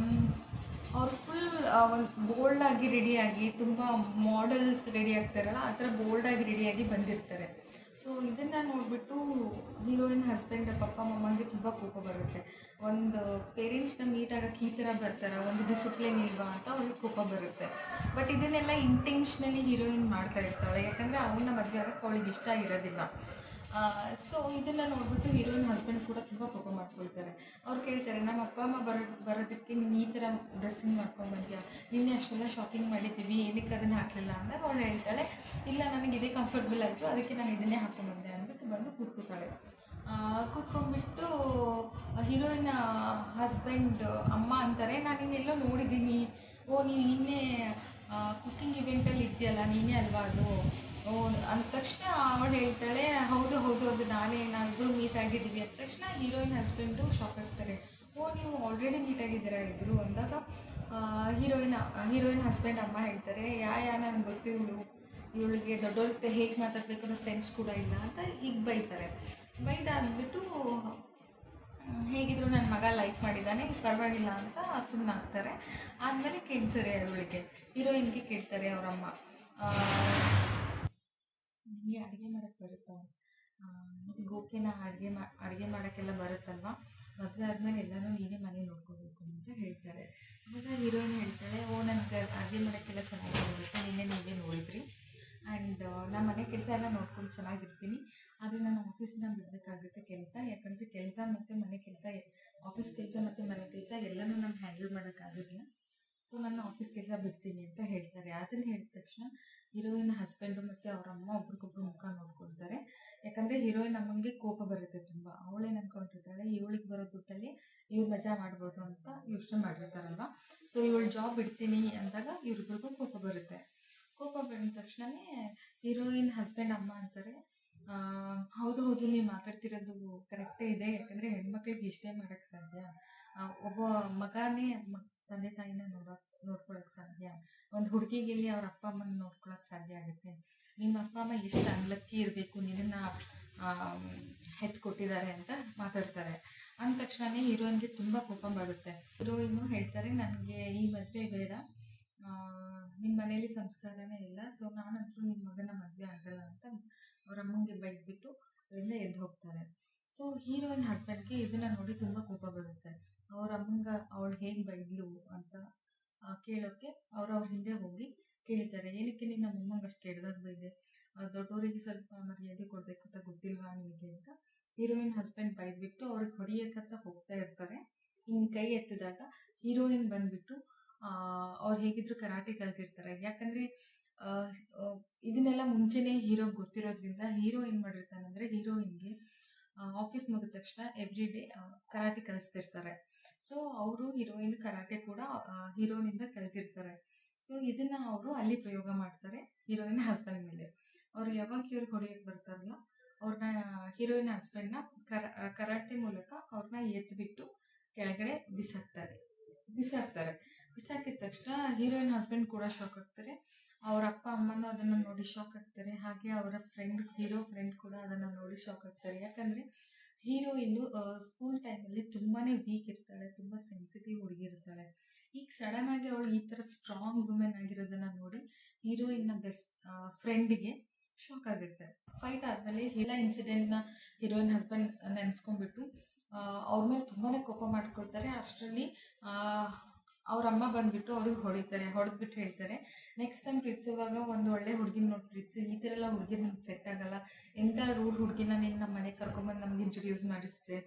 ಅವ್ರು ಫುಲ್ ಒಂದು ಬೋಲ್ಡಾಗಿ ರೆಡಿಯಾಗಿ, ತುಂಬ ಮಾಡೆಲ್ಸ್ ರೆಡಿ ಆಗ್ತಾರಲ್ಲ ಆ ಥರ ಬೋಲ್ಡಾಗಿ ರೆಡಿಯಾಗಿ ಬಂದಿರ್ತಾರೆ. ಸೊ ಇದನ್ನು ನೋಡಿಬಿಟ್ಟು ಹೀರೋಯಿನ್ ಹಸ್ಬೆಂಡ್ ಪಪ್ಪ ಮಮ್ಮಂಗೆ ತುಂಬ ಕೋಪ ಬರುತ್ತೆ. ಒಂದು ಪೇರೆಂಟ್ಸ್ನ ಮೀಟ್ ಆಗೋಕ್ಕೆ ಈ ಥರ ಬರ್ತಾರೆ, ಒಂದು ಡಿಸಿಪ್ಲಿನ್ ಇಲ್ವಾ ಅಂತ ಅವ್ರಿಗೆ ಕೋಪ ಬರುತ್ತೆ. ಬಟ್ ಇದನ್ನೆಲ್ಲ ಇಂಟೆನ್ಷನಲಿ ಹೀರೋಯಿನ್ ಮಾಡ್ತಾ ಇರ್ತಾಳೆ, ಯಾಕಂದರೆ ಅವನ್ನ ಮದುವೆ ಆಗೋಕ್ಕೆ ಅವಳಿಗೆ ಇಷ್ಟ ಇರೋದಿಲ್ಲ. ಸೊ ಇದನ್ನು ನೋಡಿಬಿಟ್ಟು ಹೀರೋಯಿನ್ ಹಸ್ಬೆಂಡ್ ಕೂಡ ತುಂಬ ಕೋಪ ಮಾಡ್ಕೊಳ್ತಾರೆ. ಅವ್ರು ಕೇಳ್ತಾರೆ, ನಮ್ಮ ಅಪ್ಪ ಅಮ್ಮ ಬರೋದಕ್ಕೆ ನೀನು ಈ ಥರ ಡ್ರೆಸ್ಸಿಂಗ್ ಮಾಡ್ಕೊಂಡು ಬಂದ್ಯಾ, ನಿನ್ನೆ ಅಷ್ಟೆಲ್ಲ ಶಾಪಿಂಗ್ ಮಾಡಿದ್ದೀವಿ, ಏನಕ್ಕೆ ಅದನ್ನು ಹಾಕಲಿಲ್ಲ ಅಂದಾಗ ಅವಳು ಹೇಳ್ತಾಳೆ, ಇಲ್ಲ ನನಗೆ ಇದೇ ಕಂಫರ್ಟಬಲ್ ಆಯಿತು, ಅದಕ್ಕೆ ನಾನು ಇದನ್ನೇ ಹಾಕ್ಕೊಂಡ್ಬಂದೆ ಅಂದ್ಬಿಟ್ಟು ಬಂದು ಕೂತ್ಕೋತಾಳೆ. ಕೂತ್ಕೊಂಡ್ಬಿಟ್ಟು ಹೀರೋಯಿನ್ ಹಸ್ಬೆಂಡ್ ಅಮ್ಮ ಅಂತಾರೆ, ನಾನು ಇನ್ನೆಲ್ಲೋ ನೋಡಿದ್ದೀನಿ, ನೀನು ನಿನ್ನೆ ಕುಕ್ಕಿಂಗ್ ಇವೆಂಟಲ್ಲಿ ಇದೆಯಲ್ಲ, ನೀನೇ ಅಲ್ವಾ ಅದು ಅಂದ ತಕ್ಷಣ ಅವಳು ಹೇಳ್ತಾಳೆ, ಹೌದು ಹೌದು ಅದು ನಾನೇ, ನಾವಿಬ್ಬರು ಮೀಟ್ ಆಗಿದ್ದೀವಿ ಅಂದ ತಕ್ಷಣ ಹೀರೋಯಿನ್ ಹಸ್ಬೆಂಡು ಶಾಕ್ ಆಗ್ತಾರೆ. ನೀವು ಆಲ್ರೆಡಿ ಮೀಟ್ ಆಗಿದ್ದೀರಾ ಇಬ್ಬರು ಅಂದಾಗ ಹೀರೋಯಿನ್ ಹಸ್ಬೆಂಡ್ ಅಮ್ಮ ಹೇಳ್ತಾರೆ, ನನಗೆ ಗೊತ್ತು ಇವಳಿಗೆ ದೊಡ್ಡವ್ರ ಜೊತೆ ಹೇಗೆ ಮಾತಾಡಬೇಕು ಅನ್ನೋ ಸೆನ್ಸ್ ಕೂಡ ಇಲ್ಲ ಅಂತ ಈಗ ಬೈತಾರೆ. ಬೈದಾದ್ಬಿಟ್ಟು ಹೇಗಿದ್ರು ನನ್ನ ಮಗ ಲೈಕ್ ಮಾಡಿದ್ದಾನೆ, ಪರವಾಗಿಲ್ಲ ಅಂತ ಸುಮ್ಮನಾಗ್ತಾರೆ. ಆದಮೇಲೆ ಕೇಳ್ತಾರೆ ಹೀರೋಯಿನ್ಗೆ ಕೇಳ್ತಾರೆ ಅವರಮ್ಮ, ನಿಮಗೆ ಅಡುಗೆ ಮಾಡೋಕ್ಕೆ ಬರುತ್ತಾ, ನಿನಗೆ ಓಕೆನಾ, ಅಡುಗೆ ಮಾಡೋಕ್ಕೆಲ್ಲ ಬರುತ್ತಲ್ವಾ, ಮದುವೆ ಆದಮೇಲೆ ಎಲ್ಲನೂ ನೀನೇ ಮನೆ ನೋಡ್ಕೋಬೇಕು ಅಂತ ಹೇಳ್ತಾರೆ. ಆವಾಗ ಹೀರೋಯಿನ್ ಹೇಳ್ತಾಳೆ, ಓ ನನಗೆ ಅಡುಗೆ ಮಾಡೋಕ್ಕೆಲ್ಲ ಚೆನ್ನಾಗಿ ಬರುತ್ತೆ, ನೀವೇ ನೋಡಿದ್ರಿ. ಆ್ಯಂಡ್ ನಾನು ಮನೆ ಕೆಲಸ ಎಲ್ಲ ನೋಡ್ಕೊಂಡು ಚೆನ್ನಾಗಿರ್ತೀನಿ. ಆದರೆ ನಾನು ಆಫೀಸ್ನ ಬಿಡಬೇಕಾಗುತ್ತೆ ಕೆಲಸ, ಯಾಕಂದರೆ ಕೆಲಸ ಮತ್ತು ಮನೆ ಕೆಲಸ, ಆಫೀಸ್ ಕೆಲಸ ಮತ್ತು ಮನೆ ಕೆಲಸ ಎಲ್ಲನೂ ನಾನು ಹ್ಯಾಂಡಲ್ ಮಾಡೋಕ್ಕಾಗೋದಿಲ್ಲ. ಸೊ ನಾನು ಆಫೀಸ್ ಕೆಲಸ ಬಿಡ್ತೀನಿ ಅಂತ ಹೇಳ್ತಾರೆ. ಅದನ್ನು ಹೇಳಿದ ತಕ್ಷಣ ಹೀರೋಯಿನ್ ಹಸ್ಬೆಂಡು ಮತ್ತು ಅವ್ರ ಅಮ್ಮ ಒಬ್ರಿಗೊಬ್ರು ಮುಖ ನೋಡ್ಕೊಳ್ತಾರೆ. ಯಾಕಂದರೆ ಹೀರೋಯಿನ್ ಅಮ್ಮನಿಗೆ ಕೋಪ ಬರುತ್ತೆ ತುಂಬ. ಅವಳೇನು ಅಂದ್ಕೊಂಡಿರ್ತಾಳೆ, ಇವಳಿಗೆ ಬರೋ ದುಡ್ಡಲ್ಲಿ ಇವ್ರು ಮಜಾ ಮಾಡ್ಬೋದು ಅಂತ ಯೋಚನೆ ಮಾಡಿರ್ತಾರಲ್ವ. ಸೊ ಇವಳು ಜಾಬ್ ಬಿಡ್ತೀನಿ ಅಂದಾಗ ಇವ್ರಿಬ್ರಿಗೂ ಕೋಪ ಬರುತ್ತೆ. ಕೋಪ ಬಂದ ತಕ್ಷಣವೇ ಹೀರೋಯಿನ್ ಹಸ್ಬೆಂಡ್ ಅಮ್ಮ ಅಂತಾರೆ, ಹೌದು ನೀವು ಮಾತಾಡ್ತಿರೋದು ಕರೆಕ್ಟೇ ಇದೆ. ಯಾಕಂದರೆ ಹೆಣ್ಮಕ್ಳಿಗೆ ಇಷ್ಟೇ ಮಾಡೋಕ್ಕೆ ಸಾಧ್ಯ, ಒಬ್ಬ ಮಗನೇ ತಂದೆ ತಾಯಿನ ನೋಡ್ಕೊಳಕ್ಕೆ ಸಾಧ್ಯ, ಒಂದು ಹುಡುಗಿಗೆ ಅವ್ರ ಅಪ್ಪ ಅಮ್ಮನ ನೋಡ್ಕೊಳಕ್ಕೆ ಸಾಧ್ಯ ಆಗುತ್ತೆ. ನಿಮ್ಮ ಅಪ್ಪ ಅಮ್ಮ ಎಷ್ಟು ಅನ್ಲಕ್ಕಿ ಇರಬೇಕು, ನಿನ್ನನ್ನು ಹೆತ್ತು ಕೊಟ್ಟಿದ್ದಾರೆ ಅಂತ ಮಾತಾಡ್ತಾರೆ. ಅಂದ ತಕ್ಷಣವೇ ಹೀರೋಯಿನ್ಗೆ ತುಂಬ ಕೋಪ ಬರುತ್ತೆ. ಹೀರೋಯಿನ್ನು ಹೇಳ್ತಾರೆ, ನನಗೆ ಈ ಮದುವೆ ಬೇಡ, ನಿಮ್ಮ ಮನೇಲಿ ಸಂಸ್ಕಾರನೇ ಇಲ್ಲ, ಸೊ ನಾನಂತರೂ ನಿಮ್ಮ ಮಗನ ಮದುವೆ ಆಗಲ್ಲ ಅಂತ ಅವ್ರ ಅಮ್ಮಂಗೆ ಬೈದ್ಬಿಟ್ಟು ಅಲ್ಲಿಂದ ಎದ್ದು ಹೋಗ್ತಾರೆ. ಸೊ ಹೀರೋಯಿನ್ ಹಸ್ಬೆಂಡ್ಗೆ ಇದನ್ನು ನೋಡಿ ತುಂಬ ಕೋಪ ಬರುತ್ತೆ. ಅವ್ರ ಅಮ್ಮಂಗೆ ಅವಳು ಹೇಗೆ ಬೈದ್ಲು ಅಂತ ಕೇಳೋಕ್ಕೆ ಅವ್ರ ಹಿಂದೆ ಹೋಗಿ ಕೇಳ್ತಾರೆ, ಏನಕ್ಕೆ ನೀನು ನಮ್ಮ ಅಮ್ಮಂಗೆ ಅಷ್ಟು ಕೆಡ್ದಾಗ ಬೈದೆ, ದೊಡ್ಡವರಿಗೆ ಸ್ವಲ್ಪ ಮರ್ಯಾದೆ ಕೊಡಬೇಕು ಅಂತ ಗೊತ್ತಿಲ್ವಾ ನಿನಗೆ ಅಂತ ಹೀರೋಯಿನ್ ಹಸ್ಬೆಂಡ್ ಬೈದ್ಬಿಟ್ಟು ಅವ್ರಿಗೆ ಹೊಡಿಯೋಕ್ಕಂತ ಹೋಗ್ತಾ ಇರ್ತಾರೆ. ಇನ್ನು ಕೈ ಎತ್ತಿದಾಗ ಹೀರೋಯಿನ್ ಬಂದ್ಬಿಟ್ಟು ಅವ್ರು ಹೇಗಿದ್ರು ಕರಾಟೆ ಕಲ್ತಿರ್ತಾರೆ. ಯಾಕಂದರೆ ಇದನ್ನೆಲ್ಲ ಮುಂಚೆನೇ ಹೀರೋಗೆ ಗೊತ್ತಿರೋದ್ರಿಂದ ಹೀರೋ ಏನು ಮಾಡಿರ್ತಾನೆ ಅಂದರೆ, ಹೀರೋಯಿನ್ಗೆ ಆಫೀಸ್ ಮುಗಿದ ತಕ್ಷಣ ಎವ್ರಿ ಡೇ ಕರಾಟೆ ಕಲಿಸ್ತಿರ್ತಾರೆ. ಸೊ ಅವರು ಹೀರೋಯಿನ್ ಕರಾಟೆ ಕೂಡ ಹೀರೋನಿಂದ ಕಲ್ತಿರ್ತಾರೆ. ಸೊ ಇದನ್ನು ಅವರು ಅಲ್ಲಿ ಪ್ರಯೋಗ ಮಾಡ್ತಾರೆ ಹೀರೋಯಿನ್ ಹಸ್ಬೆಂಡ್ ಮೇಲೆ. ಅವ್ರು ಯಾವಾಗ ಇವ್ರಿಗೆ ಹೊಡೆಯೋಕ್ಕೆ ಬರ್ತಾರಲ್ಲ, ಅವ್ರನ್ನ ಹೀರೋಯಿನ್ ಹಸ್ಬೆಂಡ್ನ ಕರಾಟೆ ಮೂಲಕ ಅವ್ರನ್ನ ಎತ್ಬಿಟ್ಟು ಕೆಳಗಡೆ ಬಿಸಾಕ್ತಾರೆ. ಬಿಸಾಕಿದ ತಕ್ಷಣ ಹೀರೋಯಿನ್ ಹಸ್ಬೆಂಡ್ ಕೂಡ ಶಾಕ್ ಆಗ್ತಾರೆ. ಅವ್ರ ಅಪ್ಪ ಅಮ್ಮನೂ ಅದನ್ನು ನೋಡಿ ಶಾಕ್ ಆಗ್ತಾರೆ. ಹಾಗೆ ಅವರ ಹೀರೋ ಫ್ರೆಂಡ್ ಕೂಡ ಅದನ್ನು ನೋಡಿ ಶಾಕ್ ಆಗ್ತಾರೆ. ಯಾಕಂದರೆ ಹೀರೋಯಿನ್ನು ಸ್ಕೂಲ್ ಟೈಮಲ್ಲಿ ತುಂಬಾ ವೀಕ್ ಇರ್ತಾಳೆ, ತುಂಬ ಸೆನ್ಸಿಟಿವ್ ಹುಡುಗಿರ್ತಾಳೆ. ಈಗ ಸಡನ್ನಾಗಿ ಅವಳು ಈ ಥರ ಸ್ಟ್ರಾಂಗ್ ವುಮೆನ್ ಆಗಿರೋದನ್ನು ನೋಡಿ ಹೀರೋಯಿನ್ನ ಬೆಸ್ಟ್ ಫ್ರೆಂಡಿಗೆ ಶಾಕ್ ಆಗುತ್ತೆ. ಫೈಟ್ ಆದಮೇಲೆ ಎಲ್ಲ ಇನ್ಸಿಡೆಂಟ್ನ ಹೀರೋಯಿನ್ ಹಸ್ಬೆಂಡ್ ನೆನೆಸ್ಕೊಂಡ್ಬಿಟ್ಟು ಅವ್ರ ಮೇಲೆ ತುಂಬಾ ಕೋಪ ಮಾಡ್ಕೊಳ್ತಾರೆ. ಅಷ್ಟರಲ್ಲಿ ಅವ್ರ ಅಮ್ಮ ಬಂದುಬಿಟ್ಟು ಅವ್ರಿಗೆ ಹೊಡೆದ್ಬಿಟ್ಟು ಹೇಳ್ತಾರೆ, ನೆಕ್ಸ್ಟ್ ಟೈಮ್ ಪ್ರೀತಿಸುವಾಗ ಒಂದು ಒಳ್ಳೆ ಹುಡುಗಿನ ನೋಡಿ ಪ್ರೀತಿಸಿ, ಈ ಥರ ಎಲ್ಲ ಹುಡುಗಿನ ನಮ್ಗೆ ಸೆಟ್ ಆಗಲ್ಲ, ಎಂಥ ರೂಡ್ ಹುಡುಗಿನ ನೀನು ನಮ್ಮ ಮನೆಗೆ ಕರ್ಕೊಂಬಂದು ನಮ್ಗೆ ಇಂಟ್ರೊಡ್ಯೂಸ್ ಮಾಡಿಸ್ದೆ,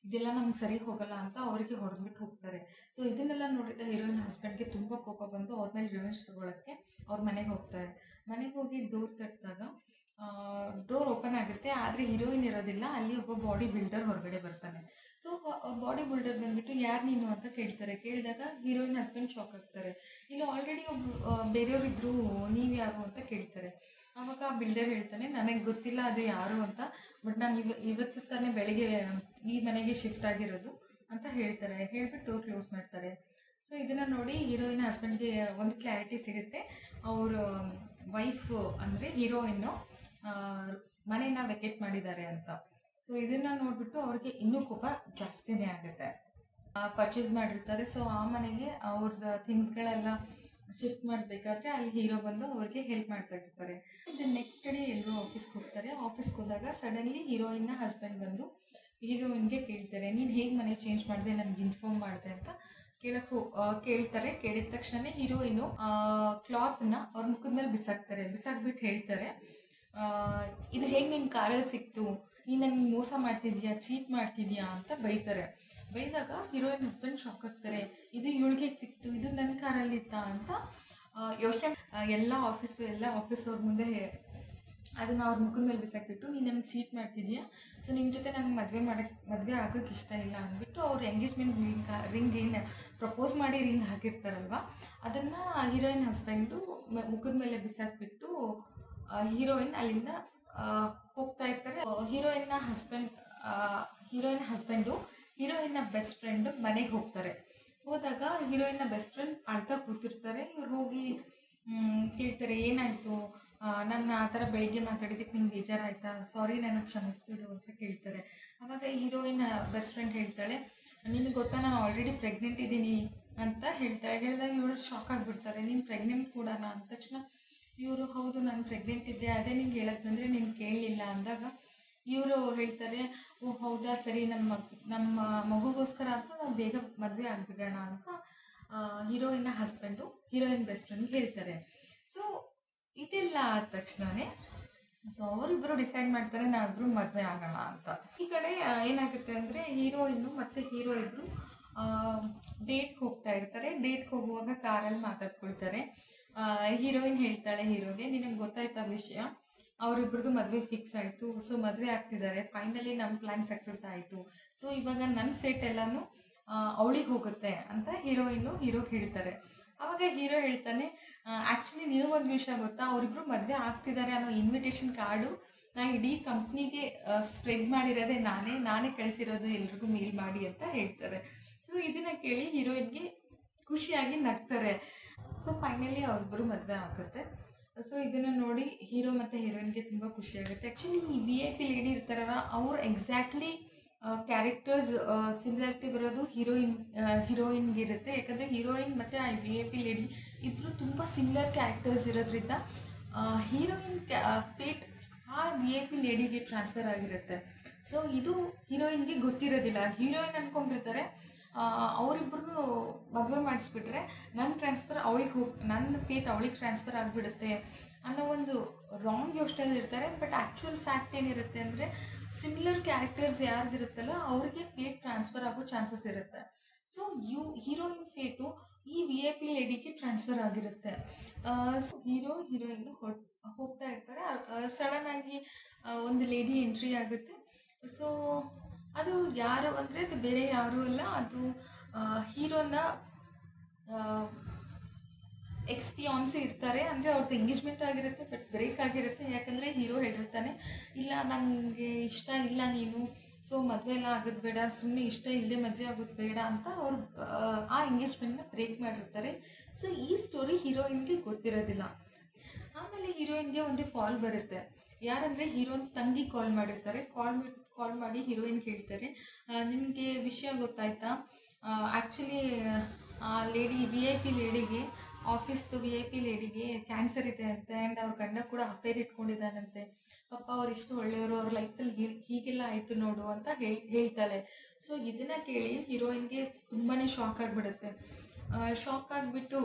ಇದೆಲ್ಲ ನಮ್ಗೆ ಸರಿ ಹೋಗಲ್ಲ ಅಂತ ಅವರಿಗೆ ಹೊಡೆದ್ಬಿಟ್ಟು ಹೋಗ್ತಾರೆ. ಸೊ ಇದನ್ನೆಲ್ಲ ನೋಡಿದ ಹೀರೋಯಿನ್ ಹಸ್ಬೆಂಡ್ಗೆ ತುಂಬ ಕೋಪ ಬಂದು ಅವ್ರ ಮೇಲೆ ರಿವೆಂಜ್ ತಗೊಳ್ಳೋಕ್ಕೆ ಅವ್ರ ಮನೆಗೆ ಹೋಗ್ತಾರೆ. ಮನೆಗೆ ಹೋಗಿ ಡೋರ್ ತಟ್ಟಿದಾಗ ಡೋರ್ ಓಪನ್ ಆಗುತ್ತೆ, ಆದರೆ ಹೀರೋಯಿನ್ ಇರೋದಿಲ್ಲ. ಅಲ್ಲಿ ಒಬ್ಬ ಬಾಡಿ ಬಿಲ್ಡರ್ ಹೊರಗಡೆ ಬರ್ತಾನೆ. ಸೊ ಬಾಡಿ ಬಿಲ್ಡರ್ ಬಂದ್ಬಿಟ್ಟು ಯಾರು ನೀನು ಅಂತ ಕೇಳಿದಾಗ ಹೀರೋಯಿನ್ ಹಸ್ಬೆಂಡ್ ಶಾಕ್ ಆಗ್ತಾರೆ. ಇಲ್ಲಿ ಆಲ್ರೆಡಿ ಬೇರೆಯವ್ರು ಇದ್ರು, ನೀವು ಯಾರು ಅಂತ ಕೇಳ್ತಾರೆ. ಆವಾಗ ಆ ಬಿಲ್ಡರ್ ಹೇಳ್ತಾನೆ, ನನಗೆ ಗೊತ್ತಿಲ್ಲ ಅದು ಯಾರು ಅಂತ, ಬಟ್ ನಾನು ಇವತ್ತು ತಾನೇ ಬೆಳಗ್ಗೆ ಈ ಮನೆಗೆ ಶಿಫ್ಟ್ ಆಗಿರೋದು ಅಂತ ಹೇಳ್ತಾರೆ. ಹೇಳ್ಬಿಟ್ಟು ಡೋರ್ ಕ್ಲೋಸ್ ಮಾಡ್ತಾರೆ. ಸೊ ಇದನ್ನು ನೋಡಿ ಹೀರೋಯಿನ್ ಹಸ್ಬೆಂಡ್ಗೆ ಒಂದು ಕ್ಲಾರಿಟಿ ಸಿಗುತ್ತೆ, ಅವ್ರ ವೈಫ್ ಅಂದರೆ ಹೀರೋಯಿನ್ನು ಮನೇನ ವೆಕೇಟ್ ಮಾಡಿದ್ದಾರೆ ಅಂತ. ಸೊ ಇದನ್ನು ನೋಡಿಬಿಟ್ಟು ಅವ್ರಿಗೆ ಇನ್ನೂ ಕೋಪ ಜಾಸ್ತಿನೇ ಆಗುತ್ತೆ. ಪರ್ಚೇಸ್ ಮಾಡಿರ್ತಾರೆ. ಸೊ ಆ ಮನೆಗೆ ಅವ್ರದ್ದು ಥಿಂಗ್ಸ್ಗಳೆಲ್ಲ ಶಿಫ್ಟ್ ಮಾಡಬೇಕಾದ್ರೆ ಅಲ್ಲಿ ಹೀರೋ ಬಂದು ಅವ್ರಿಗೆ ಹೆಲ್ಪ್ ಮಾಡ್ತಾ ಇರ್ತಾರೆ. ಇದು ನೆಕ್ಸ್ಟ್ ಡೇ ಎಲ್ಲರೂ ಆಫೀಸ್ಗೆ ಹೋಗ್ತಾರೆ. ಆಫೀಸ್ಗೆ ಹೋದಾಗ ಸಡನ್ಲಿ ಹೀರೋಯಿನ್ನ ಹಸ್ಬೆಂಡ್ ಬಂದು ಹೀರೋಯಿನ್ಗೆ ಕೇಳ್ತಾರೆ, ನೀನು ಹೇಗೆ ಮನೆ ಚೇಂಜ್ ಮಾಡಿದೆ, ನನಗೆ ಇನ್ಫಾರ್ಮ್ ಮಾಡಿದೆ ಅಂತ ಕೇಳ್ತಾರೆ. ಕೇಳಿದ ತಕ್ಷಣ ಹೀರೋಯಿನು ಕ್ಲಾತ್ನ ಅವ್ರ ಮುಖದ ಮೇಲೆ ಬಿಸಾಕ್ಬಿಟ್ಟು ಹೇಳ್ತಾರೆ, ಇದು ಹೇಗೆ ನಿನ್ನ ಕಾರಲ್ಲಿ ಸಿಕ್ತು, ನೀನು ನನಗೆ ಮೋಸ ಮಾಡ್ತಿದ್ಯಾ, ಚೀಟ್ ಮಾಡ್ತಿದ್ಯಾ ಅಂತ ಬೈದಾಗ ಹೀರೋಯಿನ್ ಹಸ್ಬೆಂಡ್ ಶಾಕ್ ಆಗ್ತಾರೆ, ಇದು ಇವಳಿಗೆ ಸಿಕ್ತು, ಇದು ನನ್ನ ಕಾರಲ್ಲಿತ್ತಾ ಅಂತ ಯೋಚನೆ ಎಲ್ಲ ಆಫೀಸ್ ಅವ್ರ ಮುಂದೆ ಅದನ್ನು ಅವ್ರ ಮುಖದ ಮೇಲೆ ಬಿಸಾಕ್ಬಿಟ್ಟು, ನೀನು ನನಗೆ ಚೀಟ್ ಮಾಡ್ತಿದ್ಯಾ, ಸೊ ನಿನ್ನ ಜೊತೆ ನನಗೆ ಮದುವೆ ಆಗೋಕ್ಕೆ ಇಷ್ಟ ಇಲ್ಲ ಅಂದ್ಬಿಟ್ಟು ಅವ್ರು ಎಂಗೇಜ್ಮೆಂಟ್ ರಿಂಗ್ ಏನು ಪ್ರಪೋಸ್ ಮಾಡಿ ರಿಂಗ್ ಹಾಕಿರ್ತಾರಲ್ವ, ಅದನ್ನು ಹೀರೋಯಿನ್ ಹಸ್ಬೆಂಡು ಮುಖದ ಮೇಲೆ ಬಿಸಾಕ್ಬಿಟ್ಟು ಹೀರೋಯಿನ್ ಅಲ್ಲಿಂದ ಹೋಗ್ತಾ ಇರ್ತಾರೆ. ಹೀರೋಯಿನ್ ಹಸ್ಬೆಂಡು ಹೀರೋಯಿನ್ನ ಬೆಸ್ಟ್ ಫ್ರೆಂಡು ಮನೆಗೆ ಹೋದಾಗ ಹೀರೋಯಿನ್ನ ಬೆಸ್ಟ್ ಫ್ರೆಂಡ್ ಅಳ್ತಾ ಕೂತಿರ್ತಾರೆ. ಇವ್ರು ಹೋಗಿ ಕೇಳ್ತಾರೆ, ಏನಾಯಿತು, ನನ್ನ ಆ ಥರ ಬೆಳಿಗ್ಗೆ ಮಾತಾಡಿದ್ದಕ್ಕೆ ನಿಮ್ಗೆ ಬೇಜಾರಾಯ್ತಾ, ಸಾರಿ ನನಗೆ ಕ್ಷಮಿಸ್ಬಿಡು ಅಂತ ಕೇಳ್ತಾರೆ. ಆವಾಗ ಹೀರೋಯಿನ್ ಬೆಸ್ಟ್ ಫ್ರೆಂಡ್ ಹೇಳ್ತಾಳೆ, ನಿನಗೆ ಗೊತ್ತಾ ನಾನು ಆಲ್ರೆಡಿ ಪ್ರೆಗ್ನೆಂಟ್ ಇದ್ದೀನಿ ಅಂತ ಹೇಳಿದಾಗ ಇವರು ಶಾಕ್ ಆಗಿಬಿಡ್ತಾರೆ, ನೀನು ಪ್ರೆಗ್ನೆಂಟ್ ಕೂಡನಾ ಅಂದ ತಕ್ಷಣ ಇವರು ಹೌದು ನಾನು ಪ್ರೆಗ್ನೆಂಟ್ ಇದ್ದೆ, ಅದೇ ನಿಂಗೆ ಹೇಳಕ್ಕೆ ಬಂದರೆ ನೀನು ಕೇಳಲಿಲ್ಲ ಅಂದಾಗ ಇವರು ಹೇಳ್ತಾರೆ, ಓ ಹೌದಾ ಸರಿ, ನಮ್ಮ ಮಗುಗೋಸ್ಕರ ಆದರೂ ನಾವು ಬೇಗ ಮದುವೆ ಆಗಿಬಿಡೋಣ ಅಂತ ಹೀರೋಯಿನ್ನ ಹಸ್ಬೆಂಡು ಹೀರೋಯಿನ್ ಬೆಸ್ಟ್ ಫ್ರೆಂಡ್ಗೆ ಹೇಳ್ತಾರೆ. ಸೊ ಇದೆಲ್ಲ ಆದ ತಕ್ಷಣನೇ ಸೊ ಅವರಿಬ್ಬರು ಡಿಸೈಡ್ ಮಾಡ್ತಾರೆ ನಾವಿಬ್ರು ಮದುವೆ ಆಗೋಣ ಅಂತ. ಈ ಕಡೆ ಏನಾಗುತ್ತೆ ಅಂದರೆ ಹೀರೋಯಿನ್ನು ಮತ್ತು ಹೀರೋ ಇಬ್ಬರು ಡೇಟ್ಗೆ ಹೋಗ್ತಾ ಇರ್ತಾರೆ. ಡೇಟ್ಗೆ ಹೋಗುವಾಗ ಕಾರಲ್ಲಿ ಮಾತಾಡ್ಕೊಳ್ತಾರೆ. ಹೀರೋಯಿನ್ ಹೇಳ್ತಾಳೆ ಹೀರೋಗೆ, ನಿನಗೆ ಗೊತ್ತಾಯ್ತಾ ವಿಷಯ, ಅವರಿಬ್ರದ್ದು ಮದುವೆ ಫಿಕ್ಸ್ ಆಯಿತು, ಸೊ ಮದುವೆ ಆಗ್ತಿದ್ದಾರೆ, ಫೈನಲಿ ನಮ್ಮ ಪ್ಲ್ಯಾನ್ ಸಕ್ಸಸ್ ಆಯಿತು, ಸೊ ಇವಾಗ ನನ್ನ ಫೇಟ್ ಎಲ್ಲನೂ ಅವಳಿಗೆ ಹೋಗುತ್ತೆ ಅಂತ ಹೀರೋಗೆ ಹೇಳ್ತಾರೆ. ಅವಾಗ ಹೀರೋ ಹೇಳ್ತಾನೆ, ಆ್ಯಕ್ಚುಲಿ ನಿನಗೊಂದು ವಿಷಯ ಗೊತ್ತಾ, ಅವರಿಬ್ರು ಮದುವೆ ಆಗ್ತಿದ್ದಾರೆ ಅನ್ನೋ ಇನ್ವಿಟೇಷನ್ ಕಾರ್ಡು ನಾನು ಇಡೀ ಕಂಪ್ನಿಗೆ ಸ್ಪ್ರೆಡ್ ಮಾಡಿರೋದೇ ನಾನೇ ಕಳಿಸಿರೋದು ಎಲ್ರಿಗೂ ಮೇಲ್ ಮಾಡಿ ಅಂತ ಹೇಳ್ತಾರೆ. ಸೊ ಇದನ್ನ ಕೇಳಿ ಹೀರೋಯಿನ್ಗೆ ಖುಷಿಯಾಗಿ ನಗ್ತಾರೆ. ಸೊ ಫೈನಲಿ ಅವರಿಬ್ಬರು ಮದುವೆ ಆಗುತ್ತೆ. ಸೊ ಇದನ್ನು ನೋಡಿ ಹೀರೋ ಮತ್ತು ಹೀರೋಯಿನ್ಗೆ ತುಂಬ ಖುಷಿ ಆಗುತ್ತೆ. ಆ್ಯಕ್ಚುಲಿ ಈ VIP ಲೇಡಿ ಇರ್ತಾರಲ್ಲ, ಅವ್ರು ಎಕ್ಸಾಕ್ಟ್ಲಿ ಕ್ಯಾರೆಕ್ಟರ್ಸ್ ಸಿಮಿಲಾರಿಟಿ ಬರೋದು ಹೀರೋಯಿನ್ಗೆ ಇರುತ್ತೆ. ಯಾಕಂದರೆ ಹೀರೋಯಿನ್ ಮತ್ತು ಆ VIP ಲೇಡಿ ಇಬ್ಬರು ತುಂಬ ಸಿಮಿಲರ್ ಕ್ಯಾರೆಕ್ಟರ್ಸ್ ಇರೋದ್ರಿಂದ ಹೀರೋಯಿನ್ ಫೇಟ್ ಆ VIP ಲೇಡಿಗೆ ಟ್ರಾನ್ಸ್ಫರ್ ಆಗಿರುತ್ತೆ. ಸೊ ಇದು ಹೀರೋಯಿನ್ಗೆ ಗೊತ್ತಿರೋದಿಲ್ಲ. ಹೀರೋಯಿನ್ ಅಂದ್ಕೊಂಡಿರ್ತಾರೆ ಅವರಿಬ್ಬರು ಮದುವೆ ಮಾಡಿಸ್ಬಿಟ್ರೆ ನನ್ನ ಫೇಟ್ ಅವಳಿಗೆ ಟ್ರಾನ್ಸ್ಫರ್ ಆಗಿಬಿಡುತ್ತೆ ಅನ್ನೋ ಒಂದು ರಾಂಗ್ ಯೋಚನೆಯಲ್ಲಿ ಇರ್ತಾರೆ. ಬಟ್ ಆ್ಯಕ್ಚುಯಲ್ ಫ್ಯಾಕ್ಟ್ ಏನಿರುತ್ತೆ ಅಂದರೆ ಸಿಮಿಲರ್ ಕ್ಯಾರೆಕ್ಟರ್ಸ್ ಯಾರ್ದಿರುತ್ತಲ್ಲ ಅವ್ರಿಗೆ ಫೇಟ್ ಟ್ರಾನ್ಸ್ಫರ್ ಆಗೋ ಚಾನ್ಸಸ್ ಇರುತ್ತೆ. ಸೊ ಹೀರೋಯಿನ್ ಫೇಟು ಈ VIP ಲೇಡಿಗೆ ಟ್ರಾನ್ಸ್ಫರ್ ಆಗಿರುತ್ತೆ. ಸೊ ಹೀರೋಯಿನ್ ಹೋಗ್ತಾ ಇರ್ತಾರೆ. ಸಡನ್ ಆಗಿ ಒಂದು ಲೇಡಿ ಎಂಟ್ರಿ ಆಗುತ್ತೆ. ಸೊ ಅದು ಯಾರು ಅಂದರೆ ಅದು ಬೇರೆ ಯಾರೂ ಅಲ್ಲ, ಅದು ಹೀರೋನ ಎಕ್ಸ್ಪಿಯಾನ್ಸಿ ಇರ್ತಾರೆ. ಅಂದರೆ ಅವ್ರದ್ದು ಎಂಗೇಜ್ಮೆಂಟ್ ಆಗಿರುತ್ತೆ, ಬಟ್ ಬ್ರೇಕ್ ಆಗಿರುತ್ತೆ. ಯಾಕಂದರೆ ಹೀರೋ ಹೇಳಿರ್ತಾನೆ, ಇಲ್ಲ ನನಗೆ ಇಷ್ಟ ಇಲ್ಲ ನೀನು, ಸೊ ಮದುವೆ ಎಲ್ಲ ಆಗೋದು ಬೇಡ, ಸುಮ್ಮನೆ ಇಷ್ಟ ಇಲ್ಲದೆ ಮದುವೆ ಆಗೋದು ಬೇಡ ಅಂತ ಅವ್ರು ಆ ಎಂಗೇಜ್ಮೆಂಟ್ನ ಬ್ರೇಕ್ ಮಾಡಿರ್ತಾರೆ. ಸೊ ಈ ಸ್ಟೋರಿ ಹೀರೋಯಿನ್ಗೆ ಗೊತ್ತಿರೋದಿಲ್ಲ. ಆಮೇಲೆ ಹೀರೋಯಿನ್ಗೆ ಒಂದು ಕಾಲ್ ಬರುತ್ತೆ. ಯಾರಂದರೆ ಹೀರೋಯಿನ್ ತಂಗಿ ಕಾಲ್ ಮಾಡಿರ್ತಾರೆ. ಕಾಲ್ ಮಾಡಿ ಹೀರೋಯಿನ್ ಹೇಳ್ತಾರೆ, ನಿಮಗೆ ವಿಷಯ ಗೊತ್ತಾಯ್ತಾ, ಆ್ಯಕ್ಚುಲಿ ಆ ಲೇಡಿ VIP ಲೇಡಿಗೆ, ಆಫೀಸ್ದು VIP ಲೇಡಿಗೆ ಕ್ಯಾನ್ಸರ್ ಇದೆ ಅಂತೆ. ಆ್ಯಂಡ್ ಅವ್ರ ಗಂಡ ಕೂಡ ಅಫೇರ್ ಇಟ್ಕೊಂಡಿದ್ದಾನಂತೆ. ಪಾಪ ಅವ್ರು ಇಷ್ಟು ಒಳ್ಳೆಯವರು, ಅವ್ರ ಲೈಫಲ್ಲಿ ಹೀಗೆಲ್ಲ ಆಯಿತು ನೋಡು ಅಂತ ಹೇಳ್ತಾಳೆ. ಸೊ ಇದನ್ನು ಕೇಳಿ ಹೀರೋಯಿನ್ಗೆ ತುಂಬಾ ಶಾಕ್ ಆಗಿಬಿಡುತ್ತೆ. ಶಾಕ್ ಆಗಿಬಿಟ್ಟು,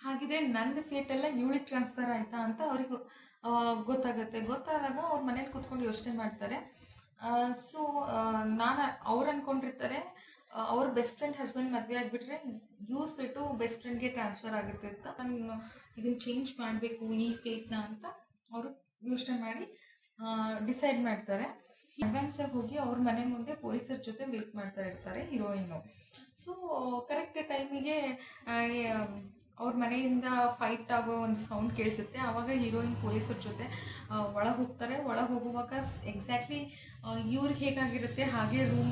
ಹಾಗಿದ್ರೆ ನಂದು ಫೇಟ್ ಎಲ್ಲ ಇವಳಿಗೆ ಟ್ರಾನ್ಸ್ಫರ್ ಆಯಿತಾ ಅಂತ ಅವ್ರಿಗೆ ಗೊತ್ತಾದಾಗ ಅವ್ರ ಮನೇಲಿ ಕೂತ್ಕೊಂಡು ಯೋಚನೆ ಮಾಡ್ತಾರೆ. ಸೊ ಅವ್ರು ಅಂದ್ಕೊಂಡಿರ್ತಾರೆ ಅವ್ರ ಬೆಸ್ಟ್ ಫ್ರೆಂಡ್ ಹಸ್ಬೆಂಡ್ ಮದುವೆ ಆಗಿಬಿಟ್ರೆ ಇವ್ರ ಫೇಟು ಬೆಸ್ಟ್ ಫ್ರೆಂಡ್ಗೆ ಟ್ರಾನ್ಸ್ಫರ್ ಆಗುತ್ತೆ ಅಂತ, ನಾನು ಇದನ್ನು ಚೇಂಜ್ ಮಾಡಬೇಕು ಈ ಫೇಟ್ನ ಅಂತ ಅವರು ಯೋಚನೆ ಮಾಡಿ ಡಿಸೈಡ್ ಮಾಡ್ತಾರೆ. ಅಡ್ವಾನ್ಸಾಗಿ ಹೋಗಿ ಅವ್ರ ಮನೆ ಮುಂದೆ ಪೊಲೀಸರ ಜೊತೆ ವೇಟ್ ಮಾಡ್ತಾ ಇರ್ತಾರೆ ಹೀರೋಯಿನ್ನು. ಸೊ ಕರೆಕ್ಟ್ ಟೈಮಿಗೆ ಅವ್ರ ಮನೆಯಿಂದ ಫೈಟ್ ಆಗೋ ಒಂದು ಸೌಂಡ್ ಕೇಳಿಸುತ್ತೆ. ಆವಾಗ ಹೀರೋಯಿನ್ ಪೊಲೀಸರ ಜೊತೆ ಒಳಗೆ ಹೋಗ್ತಾರೆ. ಒಳಗೆ ಹೋಗುವಾಗ ಎಕ್ಸಾಕ್ಟ್ಲಿ ಇವ್ರಿಗೆ ಹೇಗಾಗಿರುತ್ತೆ ಹಾಗೆ ರೂಮ್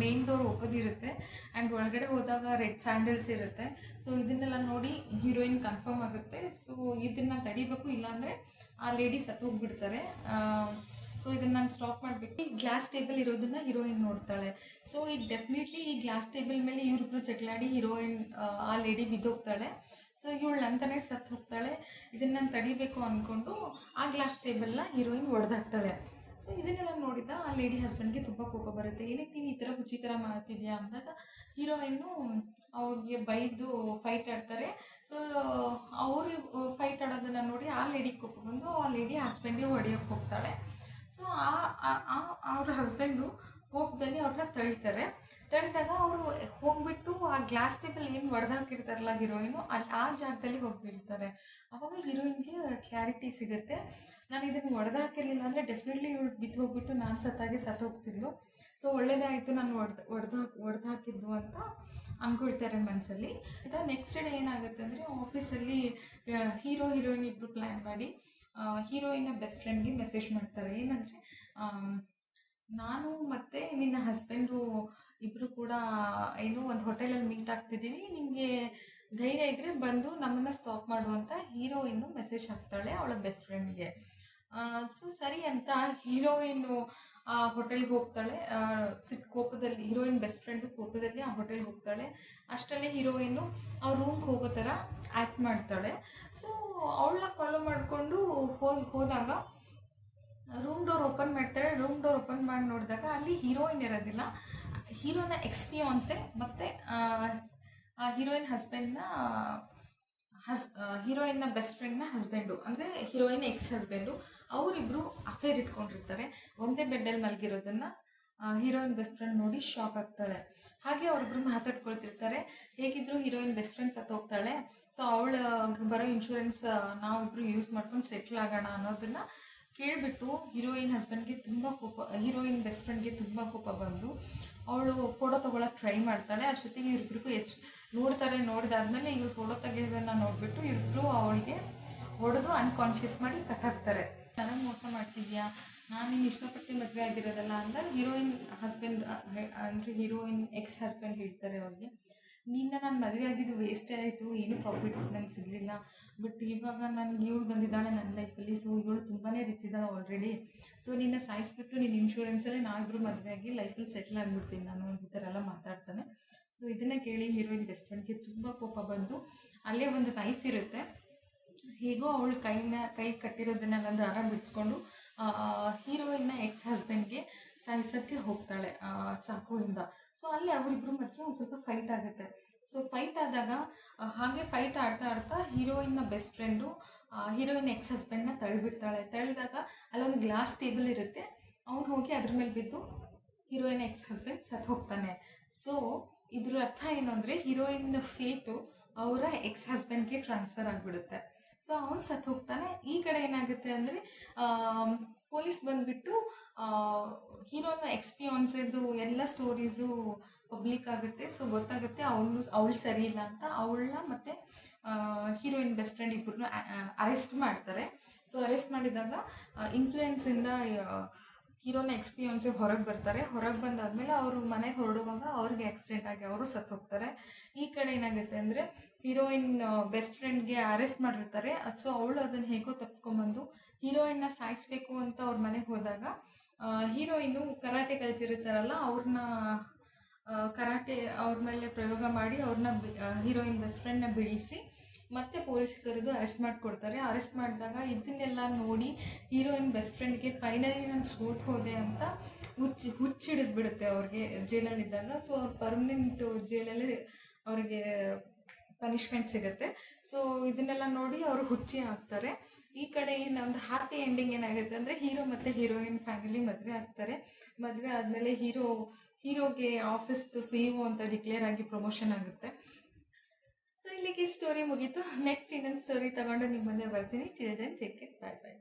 ಮೇನ್ ಡೋರ್ ಓಪನ್ ಇರುತ್ತೆ. ಆ್ಯಂಡ್ ಒಳಗಡೆ ಹೋದಾಗ ರೆಡ್ ಸ್ಯಾಂಡಲ್ಸ್ ಇರುತ್ತೆ. ಸೊ ಇದನ್ನೆಲ್ಲ ನೋಡಿ ಹೀರೋಯಿನ್ ಕನ್ಫರ್ಮ್ ಆಗುತ್ತೆ. ಸೊ ಇದನ್ನು ತಡಿಬೇಕು, ಇಲ್ಲಾಂದರೆ ಆ ಲೇಡಿ ಸತ್ತೋಗ್ಬಿಡ್ತಾರೆ. ಸೊ ಇದನ್ನು ನಾನು ಸ್ಟಾಪ್ ಮಾಡಬೇಕು. ಈ ಗ್ಲಾಸ್ ಟೇಬಲ್ ಇರೋದನ್ನ ಹೀರೋಯಿನ್ ನೋಡ್ತಾಳೆ. ಸೊ ಈಗ ಡೆಫಿನೆಟ್ಲಿ ಈ ಗ್ಲಾಸ್ ಟೇಬಲ್ ಮೇಲೆ ಇವರಿಬ್ರು ಜಗಳಾಡಿ ಹೀರೋಯಿನ್ ಆ ಲೇಡಿ ಬಿದ್ದೋಗ್ತಾಳೆ. ಸೊ ಇವಳು ನಂತನೇ ಸತ್ತು ಹೋಗ್ತಾಳೆ. ಇದನ್ನು ನಾನು ತಡಿಬೇಕು ಅಂದ್ಕೊಂಡು ಆ ಗ್ಲಾಸ್ ಟೇಬಲ್ನ ಹೀರೋಯಿನ್ ಒಡೆದಾಕ್ತಾಳೆ. ಸೊ ಇದನ್ನೆಲ್ಲ ನೋಡಿದ ಆ ಲೇಡಿ ಹಸ್ಬೆಂಡ್ಗೆ ತುಂಬ ಕೋಪ ಬರುತ್ತೆ. ಏನಕ್ಕೆ ನೀನು ಈ ಥರ ಹುಚ್ಚಿ ಥರ ಮಾಡ್ತಿದ್ಯಾ ಅಂದಾಗ ಹೀರೋಯಿನ್ನು ಅವ್ರಿಗೆ ಬೈದು ಫೈಟ್ ಆಡ್ತಾರೆ. ಸೊ ಅವರು ಫೈಟ್ ಆಡೋದನ್ನು ನೋಡಿ ಆ ಲೇಡಿಗೆ ಕೋಪ ಬಂದು ಆ ಲೇಡಿ ಹಸ್ಬೆಂಡಿಗೆ ಹೊಡೆಯೋಕ್ಕೆ ಹೋಗ್ತಾಳೆ. ಸೊ ಅವ್ರ ಹಸ್ಬೆಂಡು ಕೋಪದಲ್ಲಿ ಅವ್ರನ್ನ ತಳ್ಳಿದಾಗ ಅವರು ಹೋಗ್ಬಿಟ್ಟು ಆ ಗ್ಲಾಸ್ ಟೇಬಲ್ ಏನು ಒಡೆದಾಕಿರ್ತಾರಲ್ಲ ಹೀರೋಯಿನು, ಆ ಜಾಗದಲ್ಲಿ ಹೋಗ್ಬಿಡ್ತಾರೆ. ಅವಾಗ ಹೀರೋಯಿನ್ಗೆ ಕ್ಲಾರಿಟಿ ಸಿಗುತ್ತೆ, ನಾನು ಇದನ್ನು ಒಡೆದಾಕಿರ್ಲಿಲ್ಲ ಅಂದರೆ ಡೆಫಿನೆಟ್ಲಿ ಇವಳು ಬಿದ್ದು ಹೋಗ್ಬಿಟ್ಟು ನಾನು ಸತ್ತು ಹೋಗ್ತಿದ್ಲು. ಸೊ ಒಳ್ಳೇದಾಯಿತು ನಾನು ಒಡೆದಾಕಿದ್ದು ಅಂತ ಅಂದ್ಕೊಳ್ತಾರೆ ಮನಸ್ಸಲ್ಲಿ. ನೆಕ್ಸ್ಟ್ ಡೇ ಏನಾಗುತ್ತೆ ಅಂದರೆ ಆಫೀಸಲ್ಲಿ ಹೀರೋಯಿನ್ ಇಬ್ಬರು ಪ್ಲ್ಯಾನ್ ಮಾಡಿ ಹೀರೋಯಿನ್ನ ಬೆಸ್ಟ್ ಫ್ರೆಂಡ್ಗೆ ಮೆಸೇಜ್ ಮಾಡ್ತಾರೆ. ಏನಂದರೆ, ನಾನು ಮತ್ತು ನಿನ್ನ ಹಸ್ಬೆಂಡು ಇಬ್ಬರು ಕೂಡ ಏನೋ ಒಂದು ಹೋಟೆಲಲ್ಲಿ ಮೀಟ್ ಆಗ್ತಿದ್ದೀವಿ, ನಿಮಗೆ ಧೈರ್ಯ ಇದ್ದರೆ ಬಂದು ನಮ್ಮನ್ನು ಸ್ಟಾಪ್ ಮಾಡುವಂಥ ಹೀರೋಯಿನ್ನು ಮೆಸೇಜ್ ಹಾಕ್ತಾಳೆ ಅವಳ ಬೆಸ್ಟ್ ಫ್ರೆಂಡ್ಗೆ. ಸೊ ಸರಿ ಅಂತ ಹೀರೋಯಿನ್ನು ಆ ಹೋಟೆಲ್ಗೆ ಹೋಗ್ತಾಳೆ. ಕೋಪದಲ್ಲಿ ಹೀರೋಯಿನ್ ಬೆಸ್ಟ್ ಫ್ರೆಂಡು ಕೋಪದಲ್ಲಿ ಆ ಹೋಟೆಲ್ಗೆ ಹೋಗ್ತಾಳೆ. ಅಷ್ಟರಲ್ಲೇ ಹೀರೋಯಿನ್ನು ಅವ್ರ ರೂಮ್ಗೆ ಹೋಗೋ ಥರ ಆ್ಯಕ್ಟ್ ಮಾಡ್ತಾಳೆ. ಸೊ ಅವಳನ್ನ ಫಾಲೋ ಮಾಡಿಕೊಂಡು ಹೋದಾಗ ರೂಮ್ ಡೋರ್ ಓಪನ್ ಮಾಡ್ತಾಳೆ. ರೂಮ್ ಡೋರ್ ಓಪನ್ ಮಾಡಿ ನೋಡಿದಾಗ ಅಲ್ಲಿ ಹೀರೋಯಿನ್ ಇರೋದಿಲ್ಲ, ಹೀರೋನ ಎಕ್ಸ್ಪಿಯಾನ್ಸೆ ಮತ್ತು ಹೀರೋಯಿನ್ ಹಸ್ಬೆಂಡ್ನ ಹೀರೋಯಿನ್ನ ಬೆಸ್ಟ್ ಫ್ರೆಂಡ್ನ ಹಸ್ಬೆಂಡು, ಅಂದರೆ ಹೀರೋಯಿನ್ ಎಕ್ಸ್ ಹಸ್ಬೆಂಡು, ಅವರಿಬ್ಬರು ಅಫೇರ್ ಇಟ್ಕೊಂಡಿರ್ತಾರೆ. ಒಂದೇ ಬೆಡ್ಡಲ್ಲಿ ಮಲಗಿರೋದನ್ನು ಹೀರೋಯಿನ್ ಬೆಸ್ಟ್ ಫ್ರೆಂಡ್ ನೋಡಿ ಶಾಕ್ ಆಗ್ತಾಳೆ. ಹಾಗೆ ಅವರಿಬ್ರು ಮಾತಾಡ್ಕೊಳ್ತಿರ್ತಾರೆ. ಹೇಗಿದ್ರು ಹೀರೋಯಿನ್ ಬೆಸ್ಟ್ ಫ್ರೆಂಡ್ ಸತ್ತೋಗ್ತಾಳೆ, ಸೊ ಅವಳು ಬರೋ ಇನ್ಶೂರೆನ್ಸ್ ನಾವಿಬ್ರು ಯೂಸ್ ಮಾಡ್ಕೊಂಡು ಸೆಟ್ಲ್ ಆಗೋಣ ಅನ್ನೋದನ್ನ ಕೇಳಿಬಿಟ್ಟು ಹೀರೋಯಿನ್ ಹಸ್ಬೆಂಡ್ಗೆ ತುಂಬ ಕೋಪ, ಹೀರೋಯಿನ್ ಬೆಸ್ಟ್ ಫ್ರೆಂಡ್ಗೆ ತುಂಬ ಕೋಪ ಬಂದು ಅವಳು ಫೋಟೋ ತೊಗೊಳಕ್ಕೆ ಟ್ರೈ ಮಾಡ್ತಾಳೆ. ಅಷ್ಟೊತ್ತಿಗೆ ಇವ್ರಿಬ್ರಿಗೂ ನೋಡಿದಾದ್ಮೇಲೆ ಇವ್ರು ಫೋಟೋ ತೆಗೆಯೋದನ್ನು ನೋಡಿಬಿಟ್ಟು ಇವ್ರಿಬ್ರು ಅವಳಿಗೆ ಹೊಡೆದು ಅನ್ಕಾನ್ಷಿಯಸ್ ಮಾಡಿ ಕಟ್ಟಾಕ್ತಾರೆ. ನನಗೆ ಮೋಸ ಮಾಡ್ತಿದ್ಯಾ, ನಾನು ನೀನು ಇಷ್ಟಪಟ್ಟು ಮದುವೆ ಆಗಿರೋದಲ್ಲ ಅಂತ ಹೀರೋಯಿನ್ ಹಸ್ಬೆಂಡ್ ಅಂದರೆ ಹೀರೋಯಿನ್ ಎಕ್ಸ್ ಹಸ್ಬೆಂಡ್ ಹೇಳ್ತಾರೆ ಅವ್ರಿಗೆ. ನಾನು ಮದುವೆ ಆಗಿದ್ದು ವೇಸ್ಟೇ ಆಯಿತು, ಏನೂ ಪ್ರಾಫಿಟ್ ನನಗೆ ಸಿಗಲಿಲ್ಲ, ಬಟ್ ಇವಾಗ ನನಗೆ ಇವಳು ಬಂದಿದ್ದಾಳೆ ನನ್ನ ಲೈಫಲ್ಲಿ, ಸೊ ಇವಳು ತುಂಬಾ ರಿಚ್ ಇದ್ದಾಳೆ ಆಲ್ರೆಡಿ, ಸೊ ನಿನ್ನ ಸಾಯಿಸ್ಬಿಟ್ಟು ನಿನ್ನ ಇನ್ಶೂರೆನ್ಸಲ್ಲಿ ನಾವಿಬ್ಬರು ಮದುವೆ ಆಗಿ ಲೈಫಲ್ಲಿ ಸೆಟ್ಲ್ ಆಗಿಬಿಡ್ತೀನಿ ನಾನು ಈ ಥರ ಎಲ್ಲ ಮಾತಾಡ್ತಾನೆ. ಸೊ ಇದನ್ನೇ ಕೇಳಿ ಹೀರೋಯಿನ್ ಬೆಸ್ಟ್ ಫ್ರೆಂಡ್ಗೆ ತುಂಬ ಕೋಪ ಬಂದು ಅಲ್ಲೇ ಒಂದು ನೈಫ್ ಇರುತ್ತೆ, ಹೇಗೋ ಅವಳು ಕೈ ಕಟ್ಟಿರೋದನ್ನೆಲ್ಲ ದಾರ ಬಿಡಿಸ್ಕೊಂಡು ಹೀರೋಯಿನ್ನ ಎಕ್ಸ್ ಹಸ್ಬೆಂಡ್ಗೆ ಸಾಯಿಸೋಕ್ಕೆ ಹೋಗ್ತಾಳೆ ಚಾಕುವಿಂದ. ಸೊ ಅಲ್ಲಿ ಅವರಿಬ್ಬರು ಮಧ್ಯೆ ಒಂದು ಸ್ವಲ್ಪ ಫೈಟ್ ಆಗುತ್ತೆ. ಸೊ ಫೈಟ್ ಆದಾಗ ಹಾಗೆ ಫೈಟ್ ಆಡ್ತಾ ಹೀರೋಯಿನ್ನ ಬೆಸ್ಟ್ ಫ್ರೆಂಡು ಹೀರೋಯಿನ್ ಎಕ್ಸ್ ಹಸ್ಬೆಂಡ್ನ ತಳ್ಳಿದಾಗ ಅಲ್ಲೊಂದು ಗ್ಲಾಸ್ ಟೇಬಲ್ ಇರುತ್ತೆ, ಅವ್ನು ಹೋಗಿ ಅದ್ರ ಮೇಲೆ ಬಿದ್ದು ಹೀರೋಯಿನ್ ಎಕ್ಸ್ ಹಸ್ಬೆಂಡ್ ಸತ್ತು ಹೋಗ್ತಾನೆ. ಸೊ ಇದ್ರ ಅರ್ಥ ಏನು ಅಂದರೆ ಹೀರೋಯಿನ್ ಫೇಟು ಅವರ ಎಕ್ಸ್ ಹಸ್ಬೆಂಡ್ಗೆ ಟ್ರಾನ್ಸ್ಫರ್ ಆಗಿಬಿಡುತ್ತೆ. ಸೊ ಅವನು ಸತ್ತು ಹೋಗ್ತಾನೆ. ಈ ಕಡೆ ಏನಾಗುತ್ತೆ ಅಂದರೆ ಪೊಲೀಸ್ ಬಂದುಬಿಟ್ಟು ಹೀರೋನ ಎಕ್ಸ್ಪಿಯಾನ್ಸೆದು ಎಲ್ಲ ಸ್ಟೋರೀಸು ಪಬ್ಲಿಕ್ ಆಗುತ್ತೆ. ಸೊ ಗೊತ್ತಾಗುತ್ತೆ ಅವಳು ಸರಿ ಇಲ್ಲ ಅಂತ. ಅವಳನ್ನ ಮತ್ತು ಹೀರೋಯಿನ್ ಬೆಸ್ಟ್ ಫ್ರೆಂಡ್ ಇಬ್ಬರನ್ನ ಅರೆಸ್ಟ್ ಮಾಡ್ತಾರೆ. ಸೊ ಅರೆಸ್ಟ್ ಮಾಡಿದಾಗ ಇನ್ಫ್ಲೂಯೆನ್ಸಿಂದ ಹೀರೋನ ಎಕ್ಸ್ಪಿಯಾನ್ಸೆ ಹೊರಗೆ ಬರ್ತಾರೆ. ಹೊರಗೆ ಬಂದಾದ್ಮೇಲೆ ಅವರು ಮನೆಗೆ ಹೊರಡುವಾಗ ಅವ್ರಿಗೆ ಆಕ್ಸಿಡೆಂಟ್ ಆಗಿ ಅವರು ಸತ್ತು ಹೋಗ್ತಾರೆ. ಈ ಕಡೆ ಏನಾಗುತ್ತೆ ಅಂದರೆ ಹೀರೋಯಿನ್ ಬೆಸ್ಟ್ ಫ್ರೆಂಡ್ಗೆ ಅರೆಸ್ಟ್ ಮಾಡಿರ್ತಾರೆ. ಸೊ ಅವಳು ಅದನ್ನು ಹೇಗೋ ತಪ್ಪಿಸ್ಕೊಂಬಂದು ಹೀರೋಯಿನ್ನ ಸಾಯಿಸ್ಬೇಕು ಅಂತ ಅವ್ರ ಮನೆಗೆ ಹೋದಾಗ ಹೀರೋಯಿನ್ನು ಕರಾಟೆ ಕಲ್ತಿರ್ತಾರಲ್ಲ ಅವ್ರನ್ನ ಕರಾಟೆ ಅವ್ರ ಮೇಲೆ ಪ್ರಯೋಗ ಮಾಡಿ ಅವ್ರನ್ನ ಹೀರೋಯಿನ್ ಬೆಸ್ಟ್ ಫ್ರೆಂಡ್ನ ಬೀಳಿಸಿ ಮತ್ತೆ ಪೊಲೀಸ್ ಕರೆದು ಅರೆಸ್ಟ್ ಮಾಡಿಕೊಡ್ತಾರೆ. ಅರೆಸ್ಟ್ ಮಾಡಿದಾಗ ಇದನ್ನೆಲ್ಲ ನೋಡಿ ಹೀರೋಯಿನ್ ಬೆಸ್ಟ್ ಫ್ರೆಂಡ್ಗೆ ಫೈನಲಿ ನಾನು ಸೋತ್ ಹೋದೆ ಅಂತ ಹುಚ್ಚಿಡಿದ್ಬಿಡುತ್ತೆ ಅವ್ರಿಗೆ ಜೈಲಲ್ಲಿದ್ದಾಗ. ಸೊ ಅವ್ರು ಪರ್ಮನೆಂಟ್ ಜೈಲಲ್ಲಿ ಅವ್ರಿಗೆ ಪನಿಷ್ಮೆಂಟ್ ಸಿಗುತ್ತೆ. ಸೊ ಇದನ್ನೆಲ್ಲ ನೋಡಿ ಅವರು ಹುಚ್ಚಿ ಆಗ್ತಾರೆ. ಈ ಕಡೆ ನಮ್ದು ಹ್ಯಾಪಿ ಎಂಡಿಂಗ್ ಏನಾಗುತ್ತೆ ಅಂದರೆ ಹೀರೋ ಮತ್ತು ಹೀರೋಯಿನ್ ಫ್ಯಾಮಿಲಿ ಮದುವೆ ಆಗ್ತಾರೆ. ಮದುವೆ ಆದಮೇಲೆ ಹೀರೋಗೆ ಆಫೀಸ್ದು CEO ಅಂತ ಡಿಕ್ಲೇರ್ ಆಗಿ ಪ್ರಮೋಷನ್ ಆಗುತ್ತೆ. ಸೊ ಇಲ್ಲಿಗೆ ಸ್ಟೋರಿ ಮುಗೀತು. ನೆಕ್ಸ್ಟ್ ಇನ್ನೊಂದು ಸ್ಟೋರಿ ತಗೊಂಡು ನಿಮ್ಮ ಮುಂದೆ ಬರ್ತೀನಿ. ಟಿಲ್ ದೆನ್ ಟೇಕ್ ಕೇರ್, ಬಾಯ್ ಬಾಯ್.